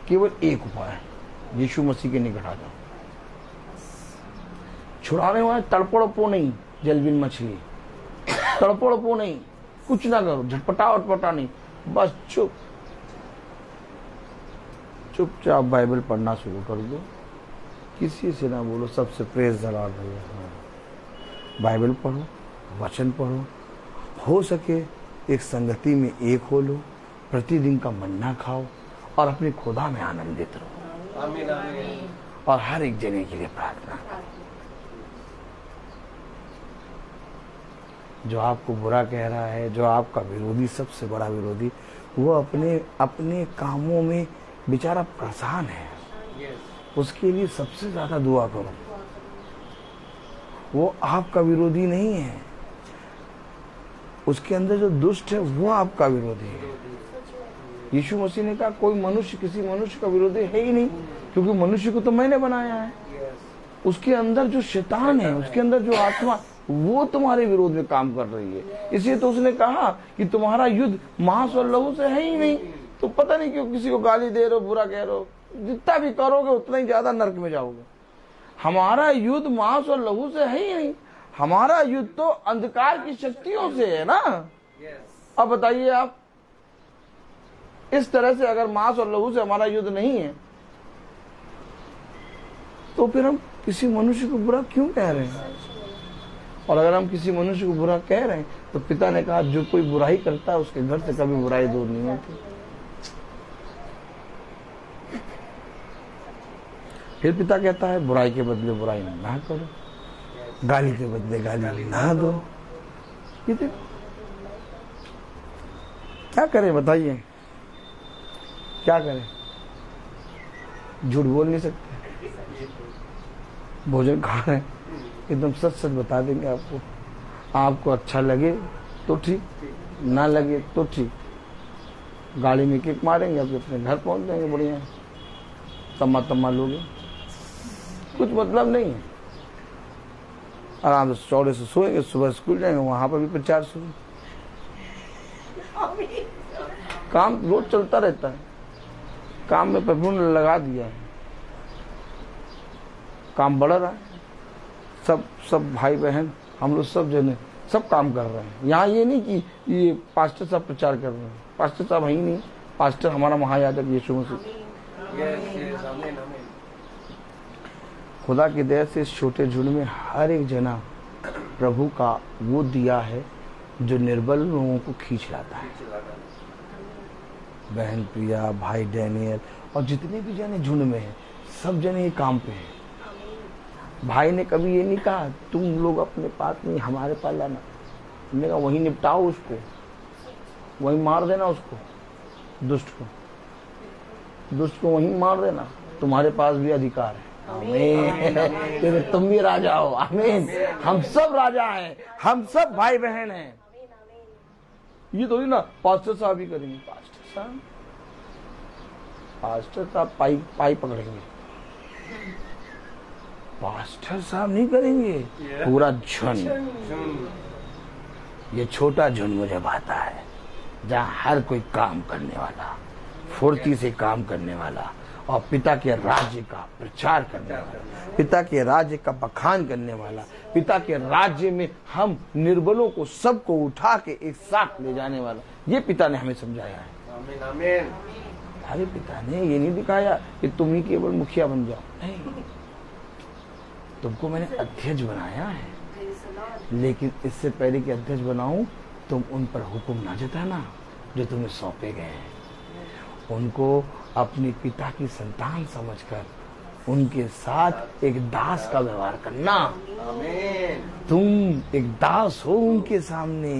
केवल एक उपाय है, यीशु मसीह के निकट आ जाओ। छुड़ाने वाले तड़पड़पो नहीं, जलबिन मछली तड़पड़पो नहीं, कुछ ना करो, झटपटा उटपटा नहीं, बस चुप। चुपचाप बाइबल पढ़ना शुरू कर दो, किसी से ना बोलो, सबसे प्रेज द लॉर्ड भैया। बाइबल पढ़ो, वचन पढ़ो, हो सके एक संगति में एक हो लो, प्रतिदिन का मन्ना खाओ और अपने खुदा में आनंदित रहो। आमीन आमीन। और हर एक जने के लिए प्रार्थना। जो आपको बुरा कह रहा है, जो आपका विरोधी, सबसे बड़ा विरोधी, वो अपने अपने कामों में बेचारा परेशान है, उसके लिए सबसे ज्यादा दुआ करो। वो आपका विरोधी नहीं है, उसके अंदर जो दुष्ट है वो आपका विरोधी है। यीशु मसीह ने कहा कोई मनुष्य किसी मनुष्य का विरोधी है ही नहीं, क्योंकि मनुष्य को तो मैंने बनाया है। उसके अंदर जो शैतान है, उसके अंदर जो आत्मा, वो तुम्हारे विरोध में काम कर रही है। इसलिए तो उसने कहा कि तुम्हारा युद्ध मांस और लहू से है ही नहीं। तो पता नहीं क्यों किसी को गाली दे रहे हो, बुरा कह रहे हो। जितना भी करोगे उतना ही ज्यादा नरक में जाओगे। हमारा युद्ध मांस और लहू से है ही नहीं, हमारा युद्ध तो अंधकार की शक्तियों से है ना। अब बताइए आप, इस तरह से अगर मांस और लहू से हमारा युद्ध नहीं है तो फिर हम किसी मनुष्य को बुरा क्यों कह रहे हैं? और अगर हम किसी मनुष्य को बुरा कह रहे हैं तो पिता ने कहा जो कोई बुराई करता है उसके घर से कभी बुराई दूर नहीं होती। फिर पिता कहता है बुराई के बदले बुराई ना करो, गाली के बदले गाली ना दो। ये देखो क्या करें, बताइए क्या करें? झूठ बोल नहीं सकते, भोजन खा रहे हैं एकदम सच सच बता देंगे आपको। आपको अच्छा लगे तो ठीक, ना लगे तो ठीक। गाड़ी में किक मारेंगे, अभी अपने घर पहुंच जाएंगे बढ़िया, तम्मा लोगे, कुछ मतलब नहीं है। आराम से चौड़े से सोएंगे, सुबह स्कूल जाएंगे, वहां पर भी प्रचार शुरू। काम रोज चलता रहता है, काम में प्रभु ने लगा दिया है, काम बढ़ रहा है। सब भाई बहन हम लोग सब जने सब काम कर रहे हैं। यहाँ ये नहीं कि ये पास्टर साहब प्रचार कर रहे हैं, पास्टर साहब है ही नहीं, पास्टर हमारा महायाजक यीशु मसीह। खुदा की दया से इस छोटे झुंड में हर एक जना प्रभु का वो दिया है जो निर्बल लोगों को खींच लाता है। बहन प्रिया, भाई डैनियल और जितने भी जने झुंड में हैं, सब जने ये काम पे हैं। भाई ने कभी ये नहीं कहा तुम लोग अपने पास नहीं हमारे पास लाना, हमने कहा वहीं निपटाओ उसको, वहीं मार देना उसको, दुष्ट को वहीं मार देना, तुम्हारे पास भी अधिकार है। आमीन। क्योंकि तुम भी राजा हो। आमीन। हम सब राजा हैं, हम सब भाई बहन हैं। ये थोड़ी ना पास्टर साहब ही करेंगे, पास्टर साहब पाई पकड़ेंगे, पास्टर साहब नहीं करेंगे, पूरा झुंड। ये छोटा झुंड मुझे भाता है जहाँ हर कोई काम करने वाला, फुर्ती से काम करने वाला और पिता के राज्य का प्रचार करने वाला, पिता के राज्य का बखान करने वाला, पिता के राज्य में हम निर्बलों को सबको उठा के एक साथ ले जाने वाला, ये पिता ने हमें समझाया है। आमीन आमीन। अरे पिता ने ये नहीं दिखाया कि तुम ही केवल मुखिया बन जाओ, नहीं, तुमको मैंने अध्यक्ष बनाया है, लेकिन इससे पहले कि अध्यक्ष बनाऊं तुम उन पर हुक्म ना जताना जो तुम्हें सौंपे गए हैं। उनको अपने पिता की संतान समझकर उनके साथ एक दास का व्यवहार करना। आमीन। तुम एक दास हो उनके सामने,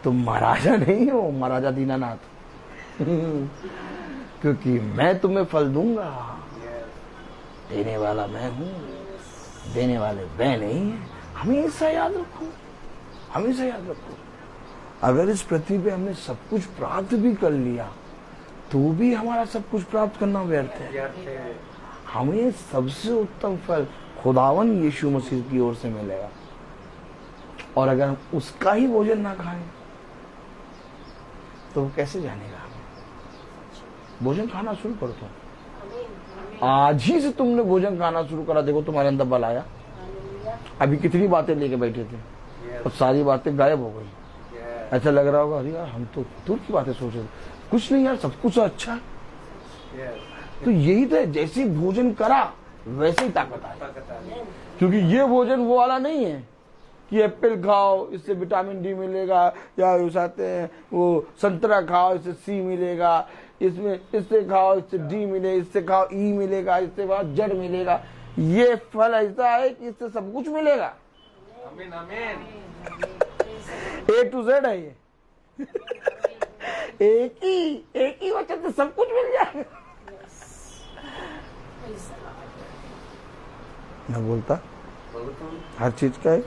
तुम महाराजा नहीं हो, महाराजा दीनानाथ क्योंकि मैं तुम्हें फल दूंगा। देने वाला मैं हूँ, देने वाले मैं नहीं है। हमेशा याद रखो, हमेशा याद रखो। अगर इस पृथ्वी पे हमने सब कुछ प्राप्त भी कर लिया तो भी हमारा सब कुछ प्राप्त करना व्यर्थ है। हमें सबसे उत्तम फल खुदावन यीशु मसीह की ओर से मिलेगा। और अगर हम उसका ही भोजन ना खाएं तो वो कैसे जानेगा? भोजन खाना शुरू करो तुम। आज ही से तुमने भोजन खाना शुरू करा, देखो तुम्हारे अंदर बल आया। अभी कितनी बातें लेके बैठे थे और सारी बातें गायब हो गई। ऐसा लग रहा होगा अरे यार हम तो दूर की बातें सोच रहे थे। कुछ नहीं यार, सब कुछ अच्छा है। तो यही तो है, जैसे भोजन करा वैसे ही ताकत आए। क्योंकि ये भोजन वो वाला नहीं है कि एप्पल खाओ इससे विटामिन डी मिलेगा, या उसाते हैं वो संतरा खाओ इससे सी मिलेगा, इसमें इससे खाओ इससे डी मिले, इससे खाओ ई मिलेगा, इससे खाओ जेड मिलेगा। ये फल ऐसा है कि इससे सब कुछ मिलेगा। आमीन आमीन। ए टू जेड है ये। एक ही वचन से सब कुछ मिल जाएगा। मैं बोलता हर चीज का है।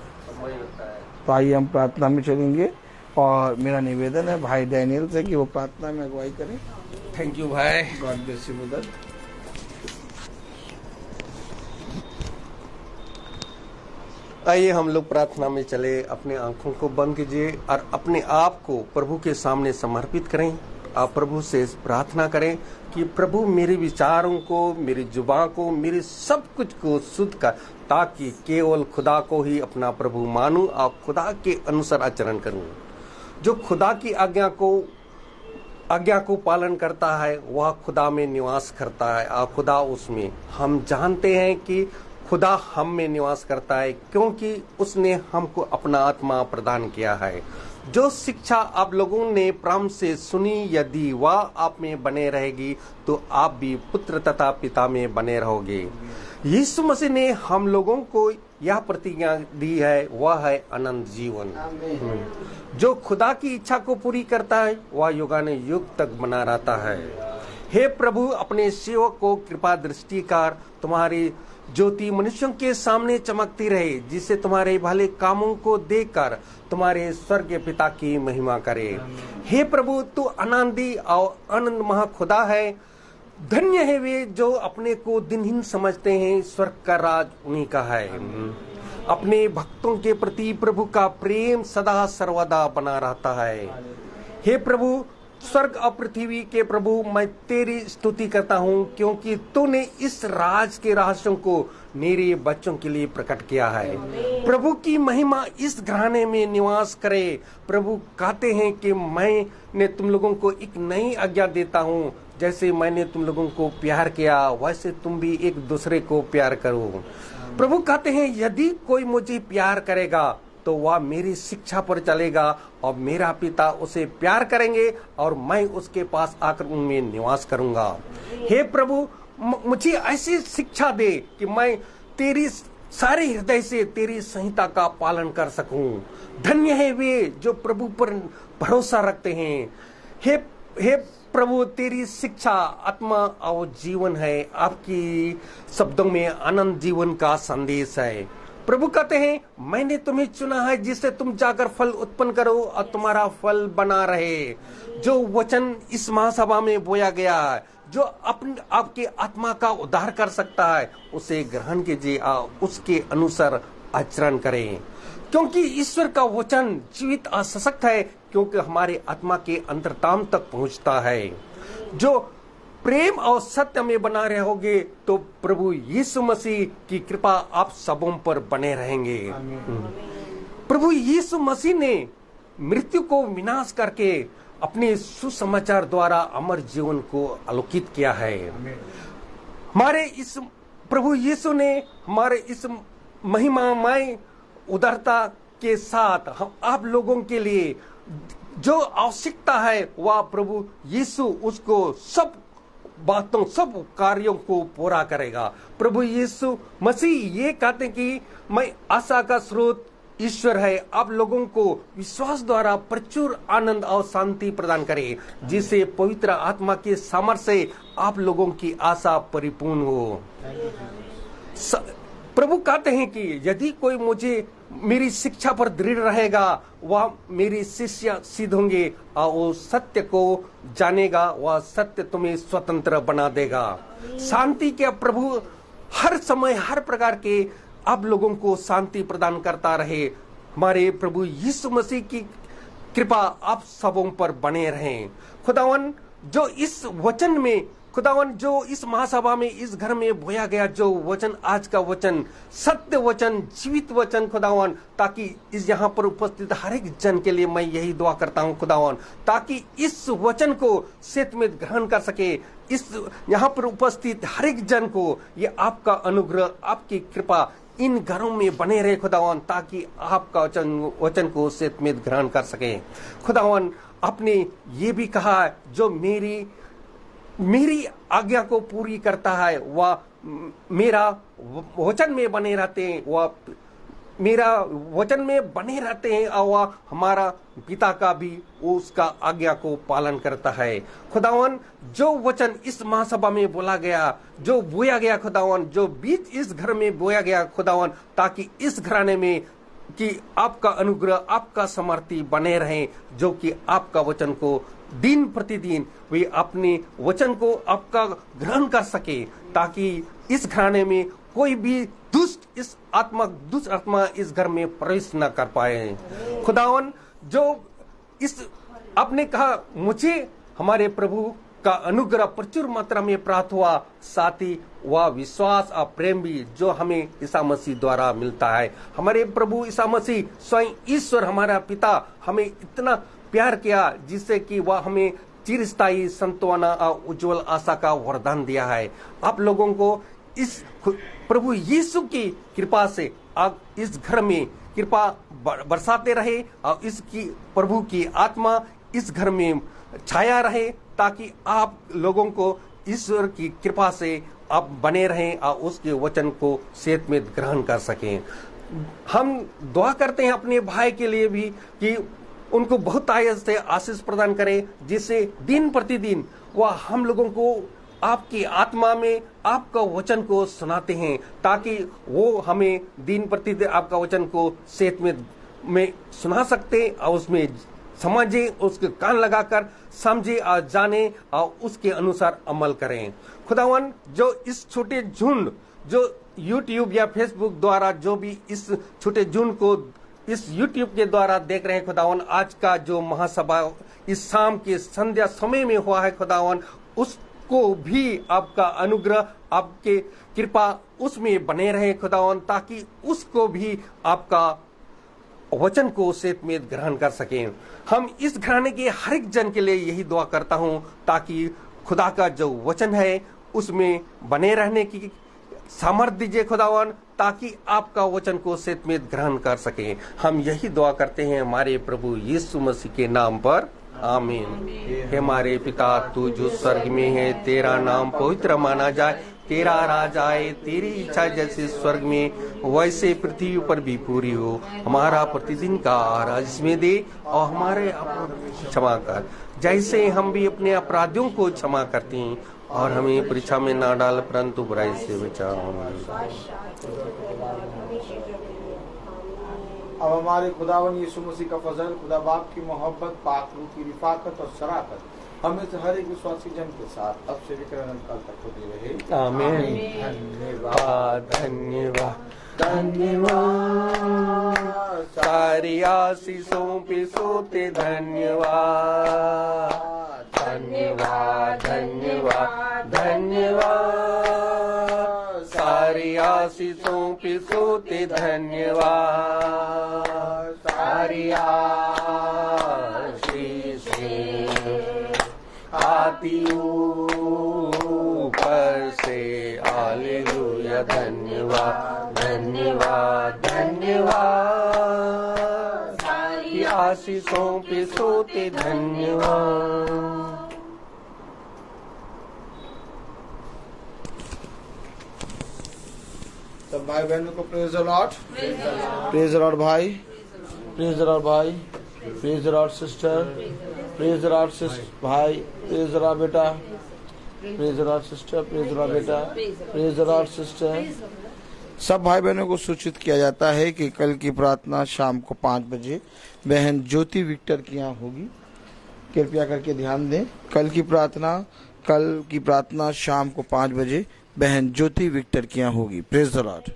तो आइए हम प्रार्थना में चलेंगे, और मेरा निवेदन है भाई डैनियल से कि वो प्रार्थना में अगुवाई करें। थैंक यू भाई। God bless you brother. आइए हम लोग प्रार्थना में चले, अपने आंखों को बंद कीजिए और अपने आप को प्रभु के सामने समर्पित करें। आप प्रभु से प्रार्थना करें कि प्रभु मेरे विचारों को, मेरी जुबान को, मेरे सब कुछ को शुद्ध कर, ताकि केवल खुदा को ही अपना प्रभु मानूं और खुदा के अनुसार आचरण करूं। जो खुदा की आज्ञा को पालन करता है वह खुदा में निवास करता है और खुदा उसमें। हम जानते हैं कि खुदा हम में निवास करता है क्योंकि उसने हमको अपना आत्मा प्रदान किया है। जो शिक्षा आप लोगों ने प्रारंभ से सुनी, यदि वह आप में बने रहेगी तो आप भी पुत्र तथा पिता में बने रहोगे। यीशु मसीह ने हम लोगों को यह प्रतिज्ञा दी है, वह है अनंत जीवन। जो खुदा की इच्छा को पूरी करता है वह युगानुयुग तक बना रहता है। हे प्रभु, अपने सेवक को कृपा दृष्टि कर तुम्हारी ज्योति मनुष्यों के सामने चमकती रहे, जिससे तुम्हारे भले कामों को देखकर तुम्हारे स्वर्गीय पिता की महिमा करे। हे प्रभु, तू आनंदी और आनंद महा खुदा है। धन्य है वे जो अपने को दिनहीन समझते हैं, स्वर्ग का राज उन्हीं का है। अपने भक्तों के प्रति प्रभु का प्रेम सदा सर्वदा बना रहता है। हे प्रभु, स्वर्ग और पृथ्वी के प्रभु, मैं तेरी स्तुति करता हूँ क्योंकि तूने इस राज के रहस्यों को मेरे बच्चों के लिए प्रकट किया है। प्रभु की महिमा इस घराने में निवास करे। प्रभु कहते हैं कि मैंने तुम लोगों को एक नई आज्ञा देता हूँ, जैसे मैंने तुम लोगों को प्यार किया वैसे तुम भी एक दूसरे को प्यार करो। प्रभु कहते हैं यदि कोई मुझे प्यार करेगा तो वह मेरी शिक्षा पर चलेगा और मेरा पिता उसे प्यार करेंगे और मैं उसके पास आकर उनमें निवास करूंगा। हे प्रभु, मुझे ऐसी शिक्षा दे कि मैं तेरी सारे हृदय से तेरी संहिता का पालन कर सकूं। धन्य है वे जो प्रभु पर भरोसा रखते हैं। हे प्रभु, तेरी शिक्षा आत्मा और जीवन है। आपकी शब्दों में अनंत जीवन का संदेश है। प्रभु कहते हैं मैंने तुम्हें चुना है जिससे तुम जाकर फल उत्पन्न करो और तुम्हारा फल बना रहे। जो वचन इस महासभा में बोया गया है, जो आपके आत्मा का उद्धार कर सकता है, उसे ग्रहण कीजिए और उसके अनुसार आचरण करें। क्योंकि ईश्वर का वचन जीवित और सशक्त है, क्योंकि हमारे आत्मा के अंतरतम तक पहुंचता है। जो प्रेम और सत्य में बना रहोगे तो प्रभु यीशु मसीह की कृपा आप सबों पर बने रहेंगे। प्रभु यीशु मसीह ने मृत्यु को विनाश करके अपने सुसमाचार द्वारा अमर जीवन को आलोकित किया है। हमारे इस प्रभु यीशु ने हमारे इस महिमामय उदारता के साथ हम आप लोगों के लिए जो आवश्यकता है वह प्रभु यीशु उसको सब बातों सब कार्यों को पूरा करेगा। प्रभु यीशु मसीह ये कहते हैं कि मैं आशा का स्रोत ईश्वर है, आप लोगों को विश्वास द्वारा प्रचुर आनंद और शांति प्रदान करे, जिससे पवित्र आत्मा के सामर्थ्य से आप लोगों की आशा परिपूर्ण हो। प्रभु कहते हैं कि यदि कोई मुझे मेरी शिक्षा पर दृढ़ रहेगा वह मेरे शिष्य सिद्ध होंगे और वो सत्य को जानेगा, वह सत्य तुम्हें स्वतंत्र बना देगा। शांति के प्रभु हर समय हर प्रकार के आप लोगों को शांति प्रदान करता रहे। हमारे प्रभु यीशु मसीह की कृपा आप सबों पर बने रहें। खुदावन जो इस वचन में जो इस महासभा में इस घर में बोया गया जो वचन, आज का वचन सत्य वचन, जीवित वचन खुदावन, ताकि इस यहाँ पर उपस्थित हर एक जन के लिए मैं यही दुआ करता हूँ खुदावन, ताकि इस वचन को सत्य में ग्रहण कर सके, इस यहाँ पर उपस्थित हर एक जन को ये आपका अनुग्रह, आपकी कृपा इन घरों में बने रहे खुदावन, ताकि आपका वचन को सेतमेद ग्रहण कर सके। खुदावन, आपने ये भी कहा है, जो मेरी आज्ञा को पूरी करता है वह मेरा वचन में बने रहते हैं, वह मेरा वचन में बने रहते हैं और वह हमारा पिता का भी उसका आज्ञा को पालन करता है। खुदावन, जो वचन इस महासभा में बोला गया, जो बोया गया खुदावन, जो बीज इस घर में बोया गया खुदावन, ताकि इस घराने में कि आपका अनुग्रह, आपका समर्थी बने रहे, जो कि आपका वचन को दिन प्रतिदिन वे अपने वचन को आपका ग्रहण कर सके, ताकि इस घराने में कोई भी दुष्ट आत्मा इस घर में प्रवेश न कर पाए। खुदावन, जो इस आपने कहा, मुझे हमारे प्रभु का अनुग्रह प्रचुर मात्रा में प्राप्त हुआ, साथ ही वह विश्वास और प्रेम भी जो हमें ईसा मसीह द्वारा मिलता है। हमारे प्रभु ईसा मसीह स्वयं ईश्वर हमारा पिता हमें इतना प्यार किया, जिससे कि वह हमें चिरस्थायी संतवाना और उज्जवल आशा का वरदान दिया है। आप लोगों को इस प्रभु यीशु की कृपा से आप इस घर में कृपा बरसाते रहे और इसकी प्रभु की आत्मा इस घर में छाया रहे, ताकि आप लोगों को ईश्वर की कृपा से आप बने रहें और उसके वचन को सेहत में ग्रहण कर सकें। हम दुआ करते हैं अपने भाई के लिए भी कि उनको बहुत आयत से आशीष प्रदान करें, जिससे दिन प्रतिदिन वह हम लोगों को आपकी आत्मा में आपका वचन को सुनाते हैं, ताकि वो हमें दिन प्रतिदिन आपका वचन को सेहत में सुना सकते और उसमें समझे, उसके कान लगाकर समझे और जाने और उसके अनुसार अमल करें। खुदावन, जो इस छोटे झुंड जो यूट्यूब या फेसबुक द्वारा जो भी इस छोटे झुंड को इस यूट्यूब के द्वारा देख रहे हैं खुदावन, आज का जो महासभा इस शाम के संध्या समय में हुआ है खुदावन, उसको भी आपका अनुग्रह, आपके कृपा उसमें बने रहे खुदावन, ताकि उसको भी आपका वचन को सेहत में ग्रहण कर सकें। हम इस घराने के हर एक जन के लिए यही दुआ करता हूं, ताकि खुदा का जो वचन है उसमें बने रहने की सामर्थ्य दीजिए खुदावन, ताकि आपका वचन को सेहत में ग्रहण कर सकें। हम यही दुआ करते हैं हमारे प्रभु यीशु मसीह के नाम पर, आमीन। हे हमारे पिता, तू जो स्वर्ग में है, तेरा नाम पवित्र माना जाए, तेरा राज आए, तेरी इच्छा जैसे स्वर्ग में वैसे पृथ्वी पर भी पूरी हो। हमारा प्रतिदिन का आहार इसमें दे और हमारे अपराध क्षमा कर, जैसे हम भी अपने अपराधियों को क्षमा करते हैं, और हमें परीक्षा में ना डाल, परंतु बुराई से बचाओ। अब हमारे खुदावन यीशु मसीह का फजल, खुदा बाप की मोहब्बत, पाक रूह की रिफाकत और शराकत हमें से हर एक विश्वासी जन के साथ अब से लेकर अनंत काल तक होती रहे, आमीन। धन्यवाद, धन्यवाद, धन्यवाद। सारी आशीषों पे सोते धन्यवाद, धन्यवाद, धन्यवाद, धन्यवाद। सारी आशीषों पे सोते धन्यवाद, सारी आशीषें आती ऊपर से, हालेलुया। धन्यवाद, धन्यवाद, धन्यवाद। सारी आशीषों पे सोते धन्यवाद। सब भाई बहनों को praise the Lord, praise the Lord भाई, प्रेज द लॉर्ड भाई, praise the Lord sister, praise the Lord भाई, प्रेज द लॉर्ड बेटा, praise the Lord sister, praise the Lord बेटा, प्रेज द लॉर्ड सिस्टर। सब भाई बहनों को सूचित किया जाता है कि कल की प्रार्थना शाम को 5 बजे बहन ज्योति विक्टर की यहाँ होगी। कृपया करके ध्यान दें, कल की प्रार्थना शाम को 5 बजे बहन ज्योति विक्टर की यहाँ होगी। Praise the Lord.